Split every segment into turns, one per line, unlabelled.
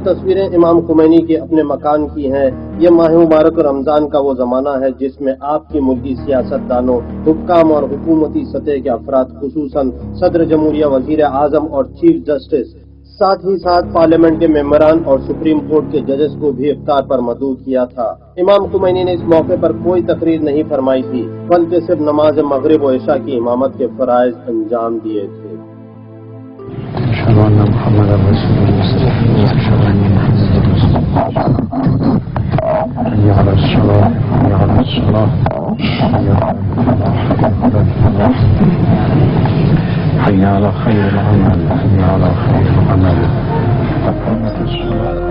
تصویریں امام خمینی کے اپنے مکان کی ہیں، یہ ماہ مبارک رمضان کا وہ زمانہ ہے جس میں آپ کی ملکی سیاست دانوں، حکام اور حکومتی سطح کے افراد، خصوصاً صدر جمہوریہ، وزیر اعظم اور چیف جسٹس، ساتھ ہی ساتھ پارلیمنٹ کے ممبران اور سپریم کورٹ کے ججز کو بھی افطار پر مدعو کیا تھا۔ امام خمینی نے اس موقع پر کوئی تقریر نہیں فرمائی تھی، بلکہ صرف نماز مغرب و عشاء کی امامت کے فرائض انجام دیے تھے۔
حي على خير العمل، حي على خير العمل. أقامت الصلاة.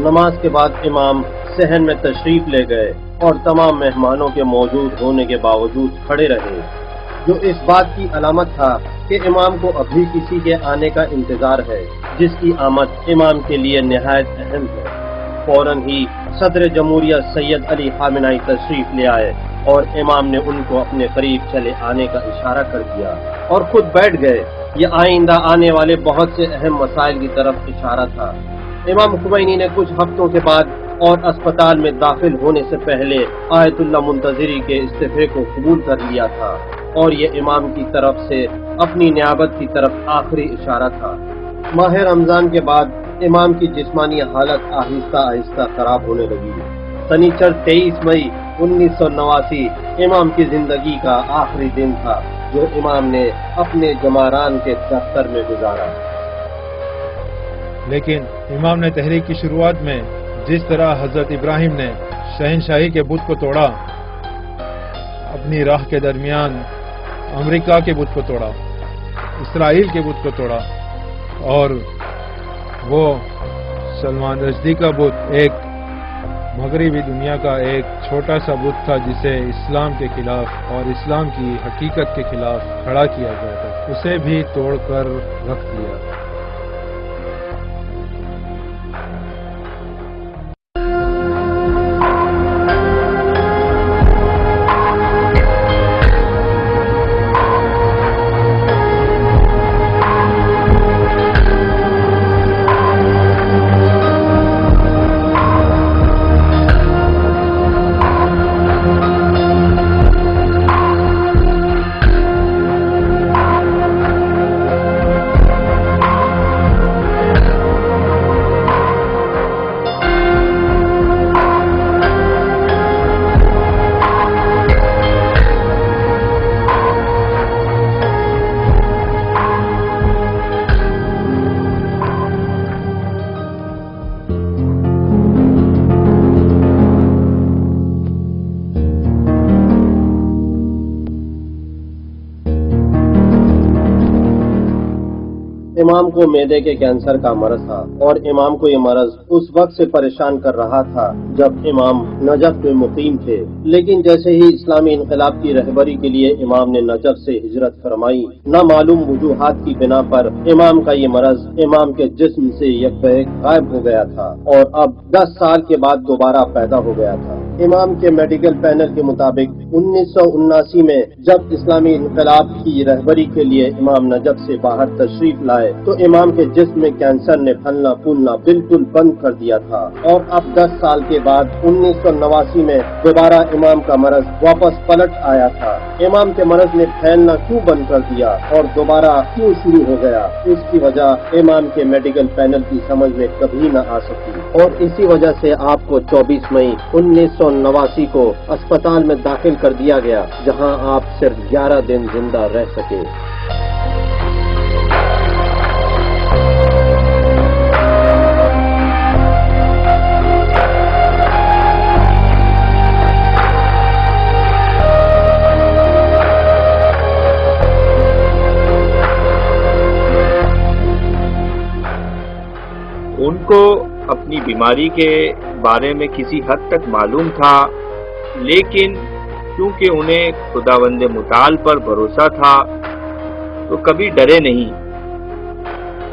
نماز کے بعد امام صحن میں تشریف لے گئے اور تمام مہمانوں کے موجود ہونے کے باوجود کھڑے رہے، جو اس بات کی علامت تھا کہ امام کو ابھی کسی کے آنے کا انتظار ہے جس کی آمد امام کے لیے نہایت اہم ہے۔ فوراً ہی صدر جمہوریہ سید علی خامنہئی تشریف لے آئے اور امام نے ان کو اپنے قریب چلے آنے کا اشارہ کر دیا اور خود بیٹھ گئے۔ یہ آئندہ آنے والے بہت سے اہم مسائل کی طرف اشارہ تھا۔ امام خمینی نے کچھ ہفتوں کے بعد اور اسپتال میں داخل ہونے سے پہلے آیت اللہ منتظری کے استعفے کو قبول کر لیا تھا، اور یہ امام کی طرف سے اپنی نیابت کی طرف آخری اشارہ تھا۔ ماہ رمضان کے بعد امام کی جسمانی حالت آہستہ آہستہ خراب ہونے لگی۔ سنیچر 23 مئی 1989 امام کی زندگی کا آخری دن تھا جو امام نے اپنے جماران کے دفتر میں گزارا۔
لیکن امام نے تحریک کی شروعات میں جس طرح حضرت ابراہیم نے شہنشاہی کے بت کو توڑا، اپنی راہ کے درمیان امریکہ کے بت کو توڑا، اسرائیل کے بت کو توڑا، اور وہ سلمان رشدی کا بت ایک مغربی دنیا کا ایک چھوٹا سا بت تھا جسے اسلام کے خلاف اور اسلام کی حقیقت کے خلاف کھڑا کیا گیا تھا، اسے بھی توڑ کر رکھ دیا۔
امام کو معدے کے کینسر کا مرض تھا اور امام کو یہ مرض اس وقت سے پریشان کر رہا تھا جب امام نجف میں مقیم تھے، لیکن جیسے ہی اسلامی انقلاب کی رہبری کے لیے امام نے نجف سے ہجرت فرمائی، نامعلوم وجوہات کی بنا پر امام کا یہ مرض امام کے جسم سے یک بہک غائب ہو گیا تھا اور اب 10 سال کے بعد دوبارہ پیدا ہو گیا تھا۔ امام کے میڈیکل پینل کے مطابق 1979 میں جب اسلامی انقلاب کی رہبری کے لیے امام نجف سے باہر تشریف لائے تو امام کے جسم میں کینسر نے پھلنا پھولنا بالکل بند کر دیا تھا، اور اب 10 سال کے بعد 1989 میں دوبارہ امام کا مرض واپس پلٹ آیا تھا۔ امام کے مرض نے پھیلنا کیوں بند کر دیا اور دوبارہ کیوں شروع ہو گیا، اس کی وجہ امام کے میڈیکل پینل کی سمجھ میں کبھی نہ آ سکی، اور اسی وجہ سے آپ کو 24 مئی 1989 کو اسپتال میں داخل کر دیا گیا، جہاں آپ صرف 11 دن زندہ رہ سکے۔
ان کو اپنی بیماری کے بارے میں کسی حد تک معلوم تھا، لیکن کیونکہ انہیں خداوند متعال پر بھروسہ تھا تو کبھی ڈرے نہیں،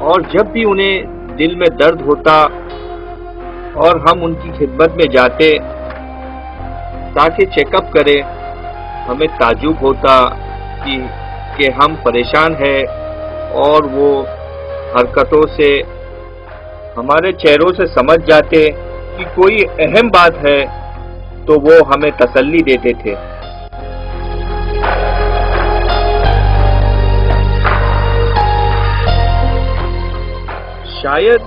اور جب بھی انہیں دل میں درد ہوتا اور ہم ان کی خدمت میں جاتے تاکہ چیک اپ کرے، ہمیں تعجب ہوتا کہ ہم پریشان ہیں، اور وہ حرکتوں سے ہمارے چہروں سے سمجھ جاتے کہ کوئی اہم بات ہے، تو وہ ہمیں تسلی دیتے تھے۔ شاید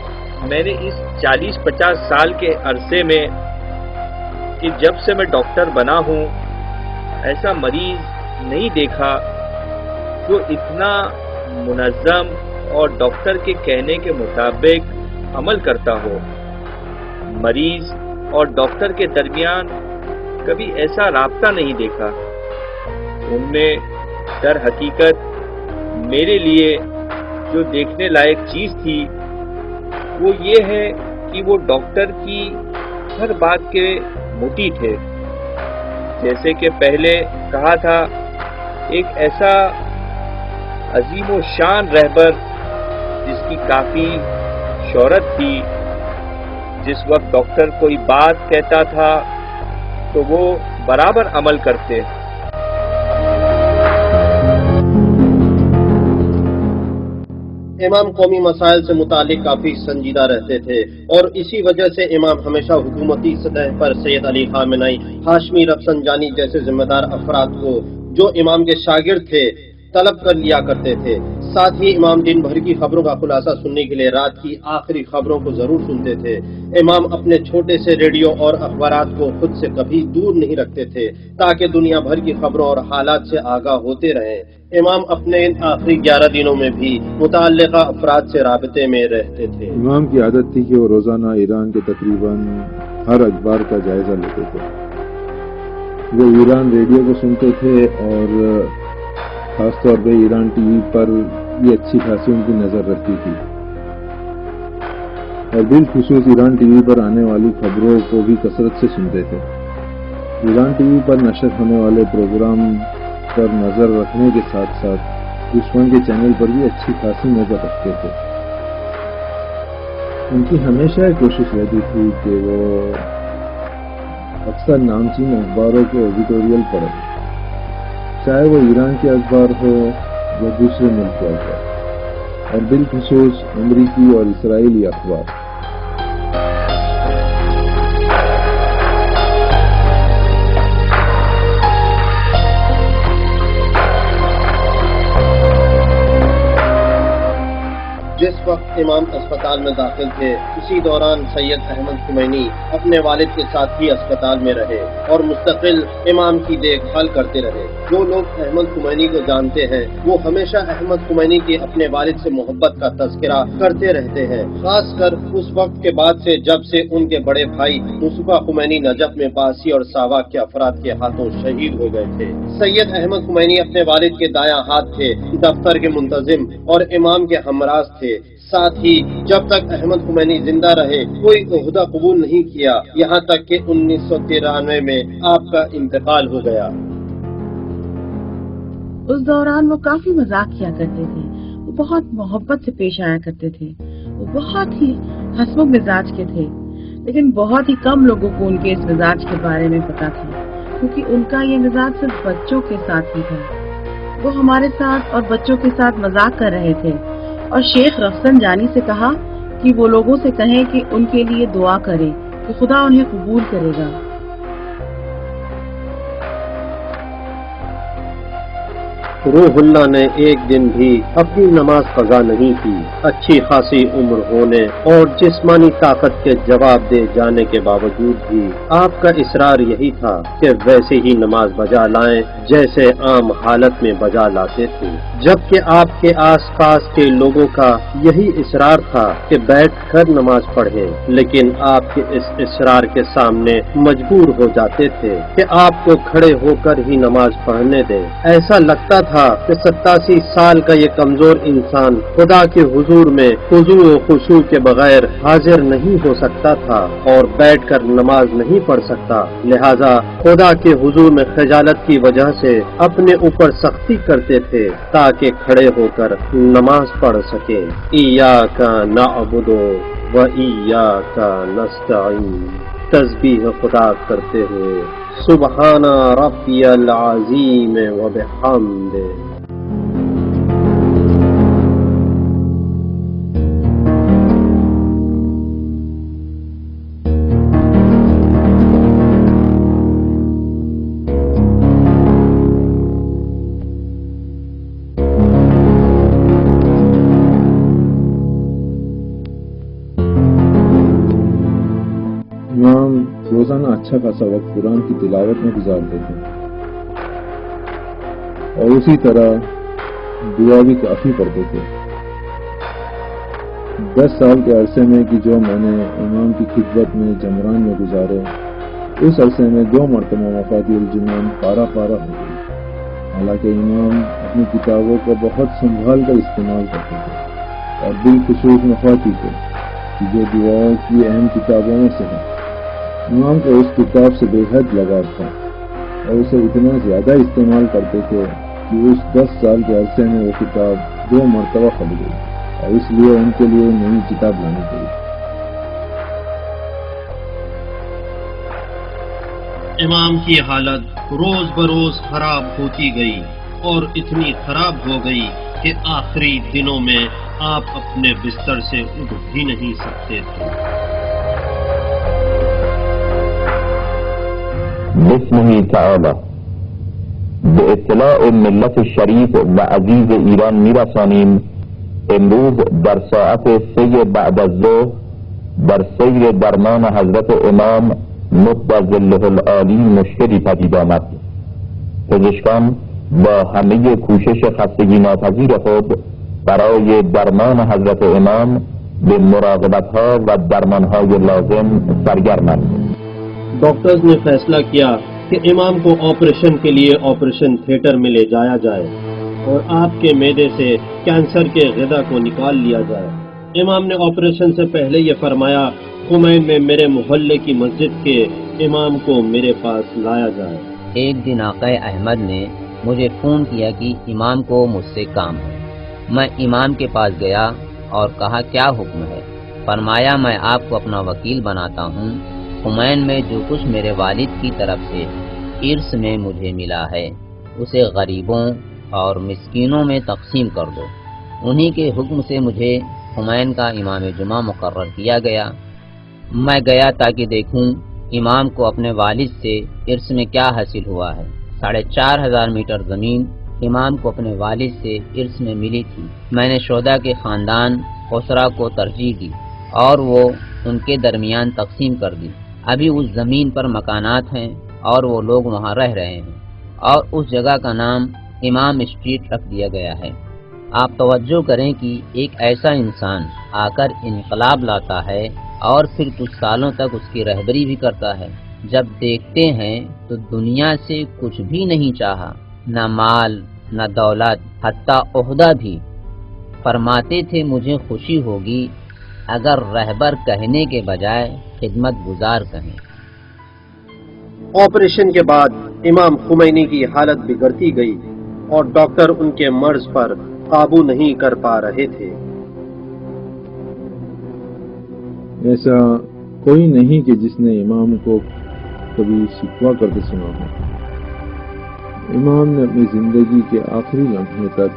میں نے اس 40-50 سال کے عرصے میں کہ جب سے میں ڈاکٹر بنا ہوں، ایسا مریض نہیں دیکھا جو اتنا منظم اور ڈاکٹر کے کہنے کے مطابق عمل کرتا ہو۔ مریض اور ڈاکٹر کے درمیان کبھی ایسا رابطہ نہیں دیکھا۔ ان میں در حقیقت میرے لیے جو دیکھنے لائق چیز تھی وہ یہ ہے کہ وہ ڈاکٹر کی ہر بات کے مطیع تھے۔ جیسے کہ پہلے کہا تھا، ایک ایسا عظیم و شان رہبر جس کی کافی شہرت تھی، جس وقت ڈاکٹر کوئی بات کہتا تھا تو وہ برابر عمل کرتے۔
امام قومی مسائل سے متعلق کافی سنجیدہ رہتے تھے، اور اسی وجہ سے امام ہمیشہ حکومتی سطح پر سید علی خامنئی، ہاشمی رفسنجانی جیسے ذمہ دار افراد کو جو امام کے شاگرد تھے طلب کر لیا کرتے تھے۔ ساتھ ہی امام دن بھر کی خبروں کا خلاصہ سننے کے لیے رات کی آخری خبروں کو ضرور سنتے تھے۔ امام اپنے چھوٹے سے ریڈیو اور اخبارات کو خود سے کبھی دور نہیں رکھتے تھے تاکہ دنیا بھر کی خبروں اور حالات سے آگاہ ہوتے رہیں۔ امام اپنے ان آخری 11 دنوں میں بھی متعلقہ افراد سے رابطے میں رہتے تھے۔
امام کی عادت تھی کہ وہ روزانہ ایران کے تقریباً ہر اخبار کا جائزہ لیتے تھے۔ وہ ایران ریڈیو کو سنتے تھے، اور خاص طور پہ ایران ٹی وی پر بھی اچھی خاصی ان کی نظر رہتی تھی، اور بالخصوص ایران ٹی وی پر آنے والی خبروں کو بھی کثرت سے سنتے تھے۔ ایران ٹی وی پر نشر ہونے والے پروگرام پر نظر رکھنے کے ساتھ ساتھ دشمن کے چینل پر بھی اچھی خاصی نظر رکھتے تھے۔ ان کی ہمیشہ یہ کوشش رہتی تھی کہ وہ اکثر نامچین اخباروں کے ایڈیٹوریل پڑھیں، چاہے وہ ایران کے اخبار ہو یا دوسرے ملک کے اخبار، اور بالخصوص امریکی اور اسرائیلی اخبار۔
جس وقت امام اسپتال میں داخل تھے، اسی دوران سید احمد خمینی اپنے والد کے ساتھ ہی اسپتال میں رہے اور مستقل امام کی دیکھ بھال کرتے رہے۔ جو لوگ احمد خمینی کو جانتے ہیں وہ ہمیشہ احمد خمینی کے اپنے والد سے محبت کا تذکرہ کرتے رہتے ہیں، خاص کر اس وقت کے بعد سے جب سے ان کے بڑے بھائی مصطفیٰ خمینی نجف میں باسی اور ساواک کے افراد کے ہاتھوں شہید ہو گئے تھے۔ سید احمد خمینی اپنے والد کے دایاں ہاتھ تھے، دفتر کے منتظم اور امام کے ہمراز تھے۔ ساتھ ہی جب تک احمد خمینی زندہ رہے کوئی عہدہ قبول نہیں کیا، یہاں تک کہ 1993 میں آپ کا انتقال ہو گیا۔
اس دوران وہ کافی مذاق کیا کرتے تھے، وہ بہت محبت سے پیش آیا کرتے تھے، وہ بہت ہی ہنسمکھ مزاج کے تھے، لیکن بہت ہی کم لوگوں کو ان کے اس مزاج کے بارے میں پتا تھا، کیونکہ ان کا یہ مزاج صرف بچوں کے ساتھ ہی تھا۔ وہ ہمارے ساتھ اور بچوں کے ساتھ مذاق کر رہے تھے، اور شیخ رفسنجانی سے کہا کہ وہ لوگوں سے کہیں کہ ان کے لیے دعا کرے کہ خدا انہیں قبول کرے گا۔
روح اللہ نے ایک دن بھی اپنی نماز قضا نہیں کی۔ اچھی خاصی عمر ہونے اور جسمانی طاقت کے جواب دے جانے کے باوجود بھی آپ کا اصرار یہی تھا کہ ویسے ہی نماز بجا لائیں جیسے عام حالت میں بجا لاتے تھے، جبکہ آپ کے آس پاس کے لوگوں کا یہی اصرار تھا کہ بیٹھ کر نماز پڑھیں، لیکن آپ کے اس اصرار کے سامنے مجبور ہو جاتے تھے کہ آپ کو کھڑے ہو کر ہی نماز پڑھنے دیں۔ ایسا لگتا تھا کہ 87 سال کا یہ کمزور انسان خدا کے حضور میں خضوع و خشوع کے بغیر حاضر نہیں ہو سکتا تھا اور بیٹھ کر نماز نہیں پڑھ سکتا، لہذا خدا کے حضور میں خجالت کی وجہ سے اپنے اوپر سختی کرتے تھے تاکہ کھڑے ہو کر نماز پڑھ سکے۔ ایاک نعبد وَإِيَّاكَ نَسْتَعِينُ، تسبیح خدا کرتے ہوئے سبحان ربی العظیم وبحمدہ۔
امام روزانہ اچھا خاصا وقت قرآن کی تلاوت میں گزارتے تھے اور اسی طرح دعا بھی کافی پڑھتے تھے۔ 10 سال کے عرصے میں کہ جو میں نے امام کی خدمت میں جمران میں گزارے، اس عرصے میں 2 مرتبہ مفاتیح الجنان پارا پارا ہو گئی۔ حالانکہ امام اپنی کتابوں کو بہت سنبھال کر استعمال کرتے تھے، اور بالخصوص مفاتیح کو، کہ جو دعاؤں کی اہم کتابوں میں سے ہے۔ امام کو اس کتاب سے بے حد لگاؤ تھا اور اسے اتنا زیادہ استعمال کرتے تھے کہ اس 10 سال کے عرصے میں وہ کتاب 2 مرتبہ پھٹ گئی، اور اس لیے ان کے لیے نئی کتاب لانی پڑی۔
امام کی حالت روز بروز خراب ہوتی گئی اور اتنی خراب ہو گئی کہ آخری دنوں میں آپ اپنے بستر سے اٹھ بھی نہیں سکتے تھے۔
بسمه تعالی به اطلاع ملت شریف و عزیز ایران میرسانیم امروز در ساعت 3 بعد از ظهر در سیر درمان حضرت امام مد ظله العالی مشکلی پدید آمد. پزشکان با همه کوشش خستگی ناپذیر خود برای درمان حضرت امام به مراقبت‌ها و درمان‌های لازم سرگرمند.
ڈاکٹرز نے فیصلہ کیا کہ امام کو آپریشن کے لیے آپریشن تھیٹر میں لے جایا جائے اور آپ کے معدے سے کینسر کے غدہ کو نکال لیا جائے۔ امام نے آپریشن سے پہلے یہ فرمایا، خمین میں میرے محلے کی مسجد کے امام کو میرے پاس لایا جائے۔
ایک دن آقا احمد نے مجھے فون کیا کہ امام کو مجھ سے کام ہے۔ میں امام کے پاس گیا اور کہا کیا حکم ہے؟ فرمایا میں آپ کو اپنا وکیل بناتا ہوں، خمین میں جو کچھ میرے والد کی طرف سے ارث میں مجھے ملا ہے اسے غریبوں اور مسکینوں میں تقسیم کر دو۔ انہی کے حکم سے مجھے خمین کا امام جمعہ مقرر کیا گیا۔ میں گیا تاکہ دیکھوں امام کو اپنے والد سے ارث میں کیا حاصل ہوا ہے۔ 4,500 میٹر زمین امام کو اپنے والد سے ارث میں ملی تھی۔ میں نے شہداء کے خاندان خسرا کو ترجیح دی اور وہ ان کے درمیان تقسیم کر دی۔ ابھی اس زمین پر مکانات ہیں اور وہ لوگ وہاں رہ رہے ہیں، اور اس جگہ کا نام امام اسٹریٹ رکھ دیا گیا ہے۔ آپ توجہ کریں کہ ایک ایسا انسان آ کر انقلاب لاتا ہے اور پھر کچھ سالوں تک اس کی رہبری بھی کرتا ہے۔ جب دیکھتے ہیں تو دنیا سے کچھ بھی نہیں چاہا، نہ مال نہ دولت، حتیٰ عہدہ بھی۔ فرماتے تھے مجھے خوشی ہوگی اگر رہبر کہنے کے بجائے خدمت گزار کہیں۔
آپریشن کے بعد امام خمینی کی حالت بگڑتی گئی اور ڈاکٹر ان کے مرض پر قابو نہیں کر پا رہے تھے۔
ایسا کوئی نہیں کہ جس نے امام کو کبھی شکوہ کرتے سنا ہو۔ امام نے اپنی زندگی کے آخری لمحے تک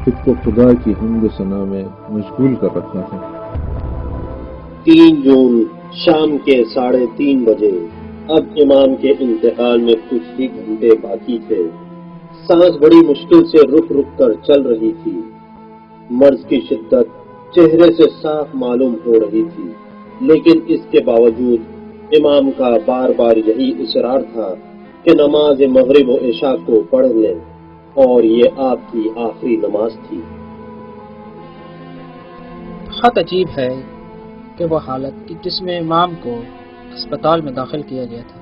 خود کو خدا کی حمد و ثنا میں مشغول کر رکھا تھا۔
3 جون شام کے 3:30 بجے اب امام کے انتقال میں کچھ ہی گھنٹے باقی تھے۔ سانس بڑی مشکل سے رک رک کر چل رہی تھی۔ مرض کی شدت چہرے سے صاف معلوم ہو رہی تھی، لیکن اس کے باوجود امام کا بار بار یہی اصرار تھا کہ نماز مغرب و عشاء کو پڑھ لیں، اور یہ آپ کی آخری نماز تھی۔
بہت عجیب ہے کہ وہ حالت کہ جس میں امام کو اسپتال میں داخل کیا گیا تھا،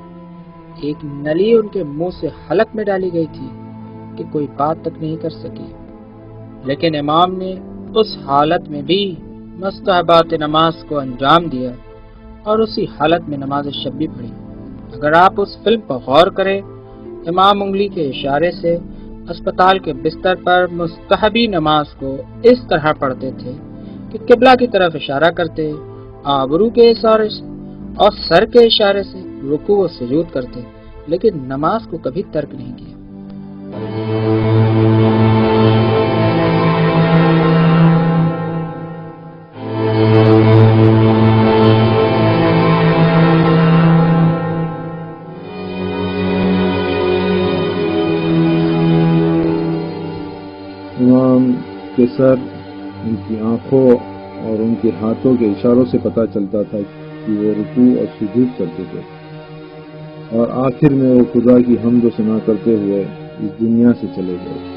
ایک نلی ان کے منہ سے حلق میں ڈالی گئی تھی کہ کوئی بات تک نہیں کر سکی، لیکن امام نے اس حالت میں بھی مستحبات نماز کو انجام دیا اور اسی حالت میں نماز شب بھی پڑھی۔ اگر آپ اس فلم پر غور کریں، امام انگلی کے اشارے سے اسپتال کے بستر پر مستحبی نماز کو اس طرح پڑھتے تھے کہ قبلہ کی طرف اشارہ کرتے آبرو کے اشارے سے اور سر کے اشارے سے رکوع و سجود کرتے، لیکن نماز کو کبھی ترک نہیں کیا۔
امام کے سر، ان کی آنکھوں اور ان کے ہاتھوں کے اشاروں سے پتہ چلتا تھا کہ وہ رکوع اور سجود کرتے تھے، اور آخر میں وہ خدا کی حمد و ثنا کرتے ہوئے اس دنیا سے چلے گئے۔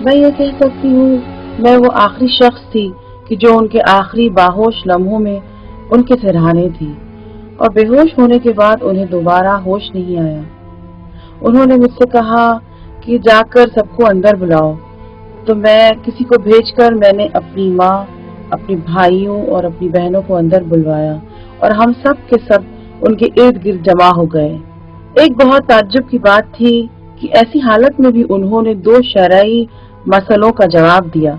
میں یہ کہہ سکتی ہوں میں وہ آخری شخص تھی کہ جو ان کے آخری باہوش لمحوں میں ان کے سرہانے تھی، اور بے ہوش ہونے کے بعد انہیں دوبارہ ہوش نہیں آیا۔ انہوں نے مجھ سے کہا کہ جا کر سب کو اندر بلاؤ، تو میں کسی کو بھیج کر میں نے اپنی ماں، اپنے بھائیوں اور اپنی بہنوں کو اندر بلوایا، اور ہم سب کے سب ان کے ارد گرد جمع ہو گئے۔ ایک بہت تعجب کی بات تھی کہ ایسی حالت میں بھی انہوں نے 2 شرعی مسئلوں کا جواب دیا۔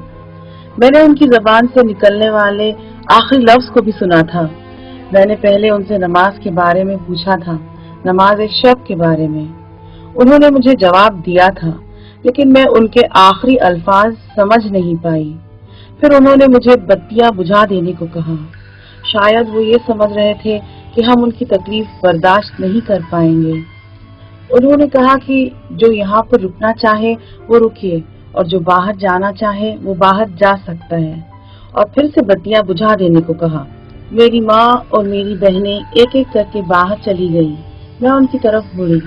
میں نے ان کی زبان سے نکلنے والے آخری لفظ کو بھی سنا تھا۔ میں نے پہلے ان سے نماز کے بارے میں پوچھا تھا، نماز شب کے بارے میں۔ انہوں نے مجھے جواب دیا تھا، لیکن میں ان کے آخری الفاظ سمجھ نہیں پائی۔ پھر انہوں نے مجھے بتیاں بجھا دینے کو کہا۔ شاید وہ یہ سمجھ رہے تھے کہ ہم ان کی تکلیف برداشت نہیں کر پائیں گے۔ انہوں نے کہا کہ جو یہاں پر رکنا چاہے وہ رکیے، اور جو باہر جانا چاہے وہ باہر جا سکتا ہے، اور پھر سے بتیاں بجھا دینے کو کہا۔ میری ماں اور میری بہنیں ایک ایک کر کے باہر چلی گئی۔ میں ان کی طرف مڑی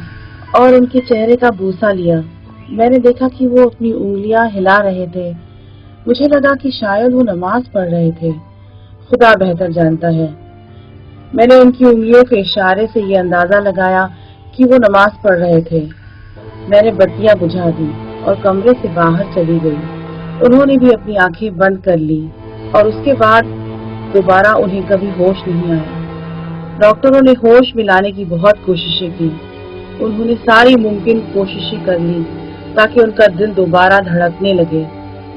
اور ان کے چہرے کا بوسہ لیا۔ میں نے دیکھا کہ وہ اپنی انگلیاں ہلا رہے تھے۔ مجھے لگا کہ شاید وہ نماز پڑھ رہے تھے، خدا بہتر جانتا ہے۔ میں نے ان کی انگلیوں کے اشارے سے یہ اندازہ لگایا کہ وہ نماز پڑھ رہے تھے۔ میں نے بتیاں بجھا دی اور کمرے سے باہر چلی گئی۔ انہوں نے بھی اپنی آنکھیں بند کر لی، اور اس کے بعد دوبارہ انہیں کبھی ہوش نہیں آیا۔ ڈاکٹروں نے ہوش میں لانے کی بہت کوششیں کی۔ انہوں نے ساری ممکن کوششیں کر لی تاکہ ان کا دل دوبارہ دھڑکنے لگے۔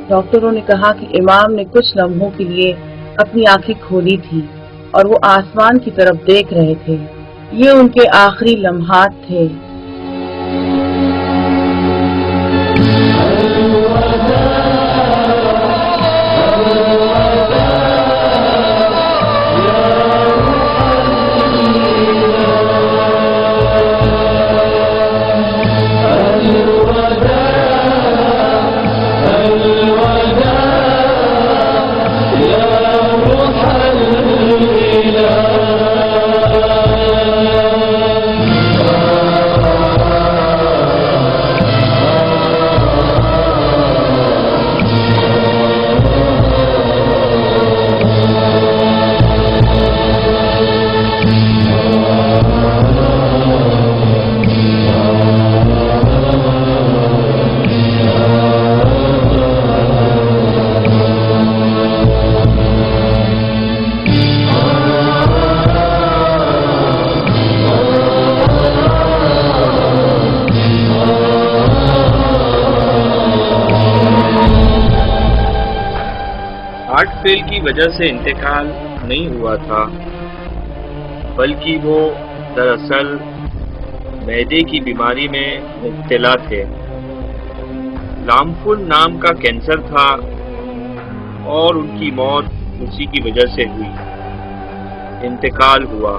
ڈاکٹروں نے کہا کہ امام نے کچھ لمحوں کے لیے اپنی آنکھیں کھولی تھی اور وہ آسمان کی طرف دیکھ رہے تھے۔ یہ ان کے آخری لمحات تھے۔
ہارٹ فیل کی وجہ سے انتقال نہیں ہوا تھا، بلکہ وہ دراصل معدے کی بیماری میں مبتلا تھے۔ لامفل نام کا کینسر تھا اور ان کی موت اسی کی وجہ سے ہوئی۔ انتقال ہوا۔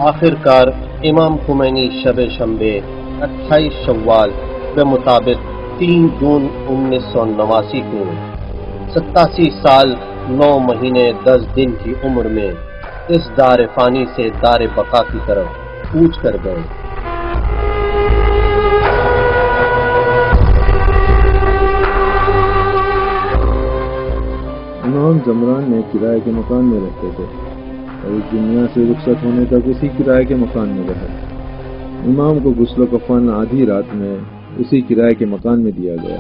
آخر کار امام خمینی شب شنبے 28 شوال کے مطابق 3 جون 1989 کو 87 سال 9 مہینے 10 دن کی عمر میں اس دار فانی سے دار بقا کی طرف کوچ کر گئے۔
امام زمران میں کرائے کے مکان میں رہتے تھے اور اس دنیا سے رخصت ہونے تک اسی کرائے کے مکان میں رہے۔ امام کو غسل و کفن آدھی رات میں اسی کرائے کے مکان میں دیا گیا۔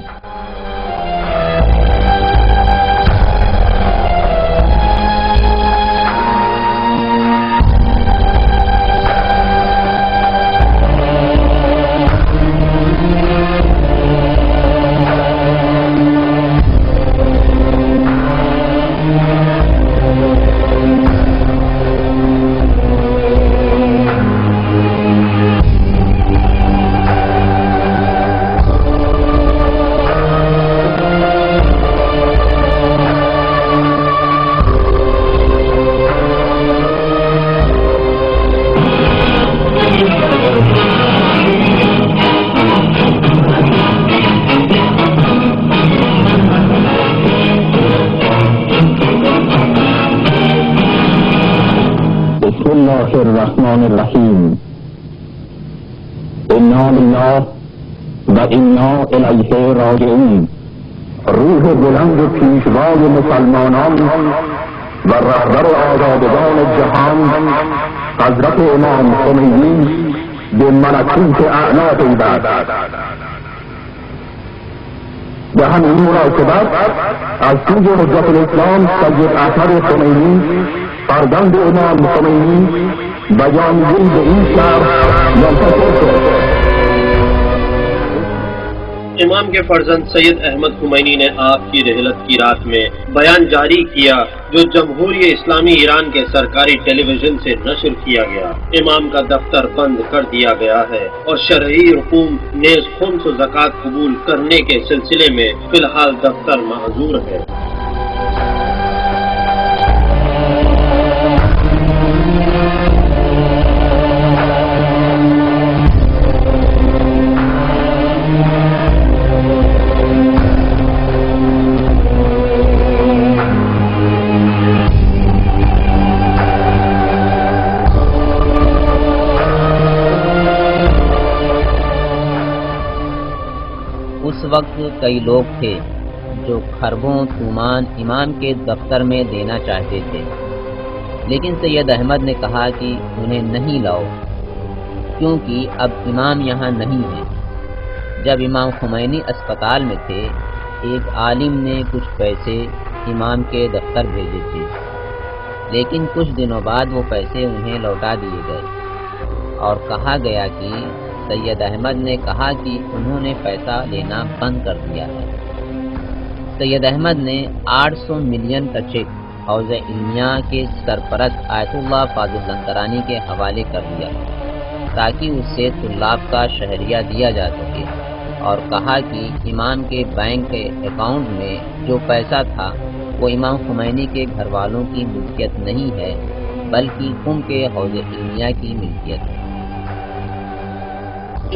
الرحمن الرحیم انا للہ و انا الیہ راجعون۔ روح بلند پیشوای مسلمانان و رهبر آزادگان جهان حضرت امام خمینی به ملکوت اعلی پیوست. به همین مناسبت از سوی حجت الاسلام سید احمد خمینی فرزند امام خمینی بیانیه‌ای به این شهر منتشر شد.
امام کے فرزند سید احمد خمینی نے آپ کی رحلت کی رات میں بیان جاری کیا جو جمہوریہ اسلامی ایران کے سرکاری ٹیلی ویژن سے نشر کیا گیا۔ امام کا دفتر بند کر دیا گیا ہے اور شرعی رقوم نیز خمس و زکوٰۃ قبول کرنے کے سلسلے میں فی الحال دفتر معذور ہے۔
اس وقت کئی لوگ تھے جو خربوں تومان امام کے دفتر میں دینا چاہتے تھے، لیکن سید احمد نے کہا کہ انہیں نہیں لاؤ کیونکہ اب امام یہاں نہیں ہے۔ جب امام خمینی اسپتال میں تھے، ایک عالم نے کچھ پیسے امام کے دفتر بھیجے تھے، لیکن کچھ دنوں بعد وہ پیسے انہیں لوٹا دیے گئے اور کہا گیا کہ سید احمد نے کہا کہ انہوں نے پیسہ لینا بند کر دیا ہے۔ سید احمد نے 800 ملین کا چیک حوض علمیہ کے سرپرست آیت اللہ فاضل لنکرانی کے حوالے کر دیا تاکہ اس سے طلاب کا شہریہ دیا جا سکے، اور کہا کہ امام کے بینک کے اکاؤنٹ میں جو پیسہ تھا وہ امام خمینی کے گھر والوں کی ملکیت نہیں ہے بلکہ قم کے حوض علمیہ کی ملکیت ہے۔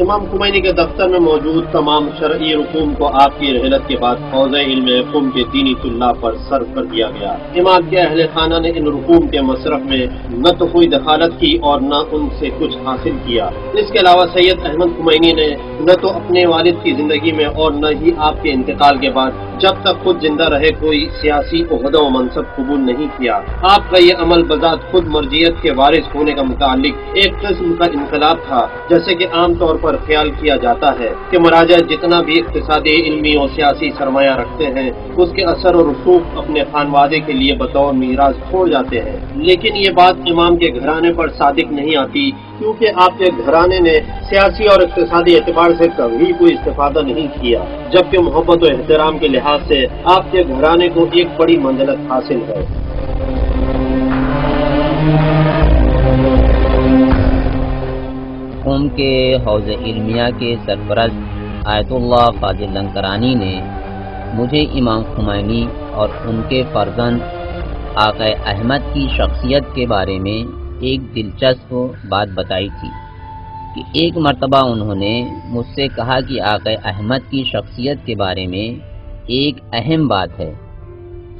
امام خمینی کے دفتر میں موجود تمام شرعی رقوم کو آپ کی رحلت کے بعد حوض علم قم کے دینی طلاب پر صرف کر دیا گیا۔ امام کے اہل خانہ نے ان رقوم کے مصرف میں نہ تو کوئی دخالت کی اور نہ ان سے کچھ حاصل کیا۔ اس کے علاوہ سید احمد خمینی نے نہ تو اپنے والد کی زندگی میں اور نہ ہی آپ کے انتقال کے بعد جب تک خود زندہ رہے کوئی سیاسی عہدہ و منصب قبول نہیں کیا۔ آپ کا یہ عمل بذات خود مرجعیت کے وارث ہونے کا متعلق ایک قسم کا انقلاب تھا، جیسے کہ عام طور پر خیال کیا جاتا ہے کہ مراجع جتنا بھی اقتصادی، علمی اور سیاسی سرمایہ رکھتے ہیں اس کے اثر و رسوخ اپنے خانوادے کے لیے بطور میراث چھوڑ جاتے ہیں، لیکن یہ بات امام کے گھرانے پر صادق نہیں آتی، کیونکہ آپ کے گھرانے نے سیاسی اور اقتصادی اعتبار سے کبھی کوئی استفادہ نہیں کیا، جبکہ محبت و احترام کے لحاظ سے آپ کے گھرانے کو ایک بڑی منزلت حاصل ہے۔
قم کے حوض علمیہ کے سرپرست آیت اللہ فاضل لنکرانی نے مجھے امام خمینی اور ان کے فرزند آقا احمد کی شخصیت کے بارے میں ایک دلچسپ بات بتائی تھی۔ کہ ایک مرتبہ انہوں نے مجھ سے کہا کہ آقا احمد کی شخصیت کے بارے میں ایک اہم بات ہے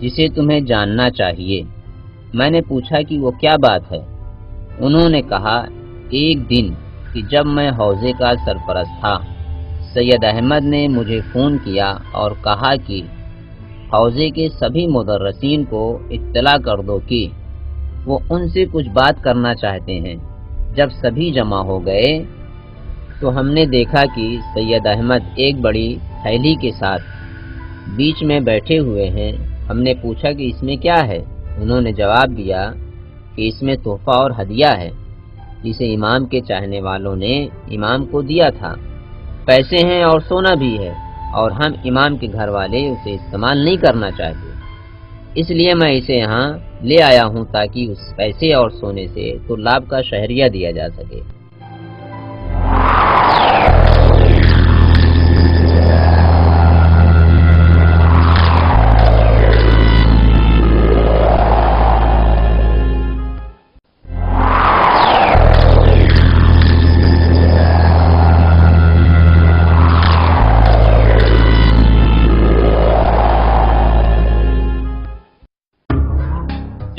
جسے تمہیں جاننا چاہیے۔ میں نے پوچھا کہ وہ کیا بات ہے؟ انہوں نے کہا، ایک دن کہ جب میں حوضے کا سرپرست تھا، سید احمد نے مجھے فون کیا اور کہا کہ حوضے کے سبھی مدرسین کو اطلاع کر دو کہ وہ ان سے کچھ بات کرنا چاہتے ہیں۔ جب سبھی جمع ہو گئے تو ہم نے دیکھا کہ سید احمد ایک بڑی تھیلی کے ساتھ بیچ میں بیٹھے ہوئے ہیں۔ ہم نے پوچھا کہ اس میں کیا ہے؟ انہوں نے جواب دیا کہ اس میں تحفہ اور ہدیہ ہے جسے امام کے چاہنے والوں نے امام کو دیا تھا۔ پیسے ہیں اور سونا بھی ہے، اور ہم امام کے گھر والے اسے استعمال نہیں کرنا چاہتے، اس لیے میں اسے یہاں لے آیا ہوں تاکہ اس پیسے اور سونے سے طلاب کا شہریہ دیا جا سکے۔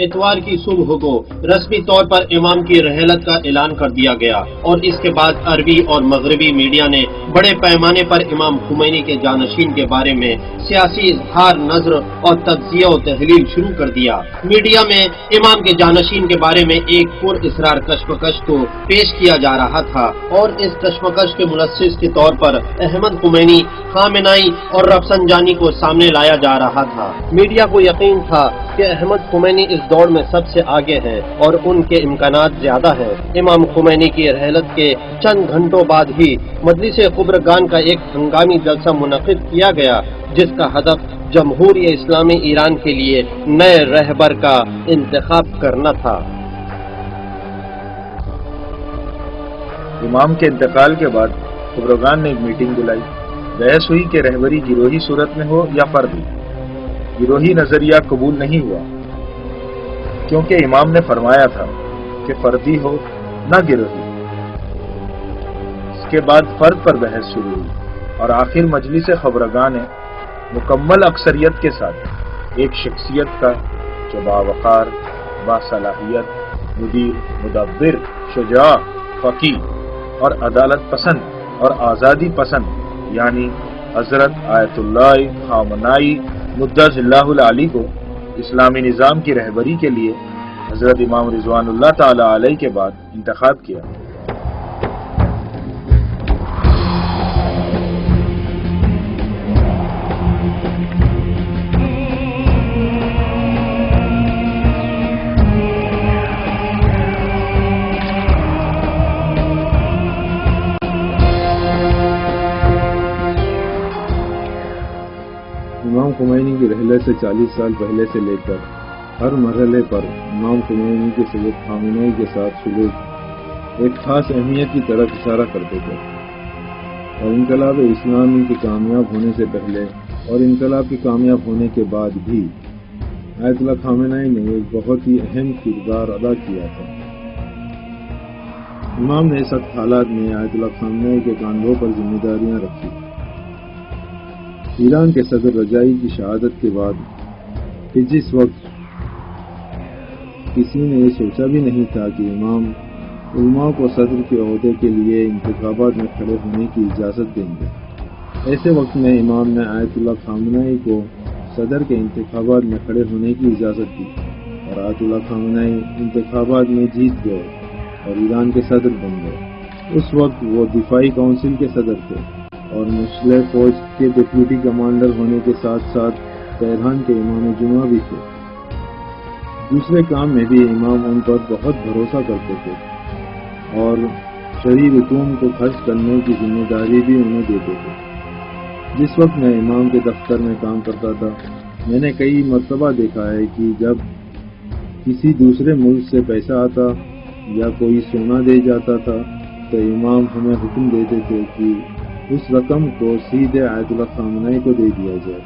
اتوار کی صبح کو رسمی طور پر امام کی رحلت کا اعلان کر دیا گیا اور اس کے بعد عربی اور مغربی میڈیا نے بڑے پیمانے پر امام خمینی کے جانشین کے بارے میں سیاسی اظہار نظر اور تجزیہ و تحلیل شروع کر دیا۔ میڈیا میں امام کے جانشین کے بارے میں ایک پر اسرار کشمکش کو پیش کیا جا رہا تھا، اور اس کشمکش کے ملسس کے طور پر احمد خمینی، خامنائی اور رفسنجانی کو سامنے لایا جا رہا تھا۔ میڈیا کو یقین تھا کہ احمد خمینی اس دوڑ میں سب سے آگے ہیں اور ان کے امکانات زیادہ ہیں۔ امام خمینی کی رحلت کے چند گھنٹوں بعد ہی مجلس خبرگان کا ایک ہنگامی جلسہ منعقد کیا گیا جس کا ہدف جمہوریہ اسلامی ایران کے لیے نئے رہبر کا انتخاب کرنا تھا۔
امام کے انتقال کے بعد خبرگان نے ایک میٹنگ بلائی۔ بحث ہوئی کہ رہبری گروہی صورت میں ہو یا فردی۔ گروہی نظریہ قبول نہیں ہوا کیونکہ امام نے فرمایا تھا کہ فردی ہو نہ گروہی۔ اس کے بعد فرد پر بحث شروع ہوئی اور آخر مجلس خبرگان نے مکمل اکثریت کے ساتھ ایک شخصیت کا جو باوقار، باصلاحیت، مدیر، مدبر، شجاع، فقیہ اور عدالت پسند اور آزادی پسند یعنی حضرت آیت اللہ خامنائی مدظ اللہ العلی کو اسلامی نظام کی رہبری کے لیے حضرت امام رضوان اللہ تعالی علیہ کے بعد انتخاب کیا۔ امام خمینی کی رحلت سے 40 سال پہلے سے لے کر ہر مرحلے پر امام خمینی کے سید خامنائی کے ساتھ سلوک ایک خاص اہمیت کی طرف اشارہ کرتے تھے، اور انقلاب اسلامی کے کامیاب ہونے سے پہلے اور انقلاب کے کامیاب ہونے کے بعد بھی آیت اللہ خامنائی نے ایک بہت ہی اہم کردار ادا کیا تھا۔ امام نے سخت حالات میں آیت اللہ خامنائی کے کاندھوں پر ذمہ داریاں رکھی۔ ایران کے صدر رجائی کی شہادت کے بعد کہ جس وقت کسی نے یہ سوچا بھی نہیں تھا کہ امام علماء کو صدر کے عہدے کے لیے انتخابات میں کھڑے ہونے کی اجازت دیں گے، ایسے وقت میں امام نے آیت اللہ خامنائی کو صدر کے انتخابات میں کھڑے ہونے کی اجازت دی، اور آیت اللہ خامنائی انتخابات میں جیت گئے اور ایران کے صدر بن گئے۔ اس وقت وہ دفاعی کونسل کے صدر تھے اور مسلح فوج کے ڈپٹی کمانڈر ہونے کے ساتھ ساتھ تہران کے امام جمعہ بھی تھے۔ دوسرے کام میں بھی امام ان پر بہت بھروسہ کرتے تھے اور شرعی رکوم کو خرچ کرنے کی ذمہ داری بھی انہیں دیتے تھے۔ جس وقت میں امام کے دفتر میں کام کرتا تھا، میں نے کئی مرتبہ دیکھا ہے کہ جب کسی دوسرے ملک سے پیسہ آتا یا کوئی سونا دے جاتا تھا تو امام ہمیں حکم دیتے تھے کہ اس رقم کو سیدھے آیت اللہ خامنائی کو دے دیا جائے۔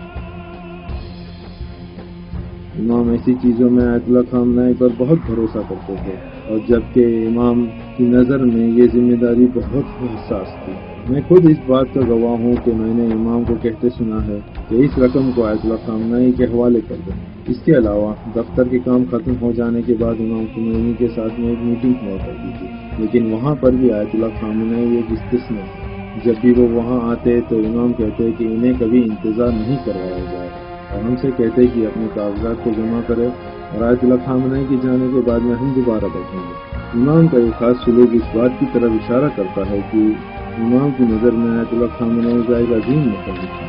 امام ایسی چیزوں میں آیت اللہ خامنائی پر بہت بھروسہ کرتے تھے اور جبکہ امام کی نظر میں یہ ذمہ داری بہت حساس تھی۔ میں خود اس بات کا گواہ ہوں کہ میں نے امام کو کہتے سنا ہے کہ اس رقم کو آیت اللہ خامنہئی کے حوالے کر دیں۔ اس کے علاوہ دفتر کے کام ختم ہو جانے کے بعد امام خمینی کے ساتھ میں ایک میٹنگ ہوا کرتی تھی، لیکن وہاں پر بھی آیت اللہ خامنہئی ایک استثنا تھا۔ جب بھی وہ وہاں آتے تو امام کہتے کہ انہیں کبھی انتظار نہیں کروایا جائے اور ہم سے کہتے کہ اپنے کاغذات کو جمع کرے اور آیت اللہ خامنہئی کے جانے کے بعد میں ہم دوبارہ بیٹھیں گے۔ امام کا یہ خاص سلوک اس بات کی طرف اشارہ کرتا ہے کہ امام کی نظر میں آیت اللہ خامنہئی کا ایک عظیم مقام تھا۔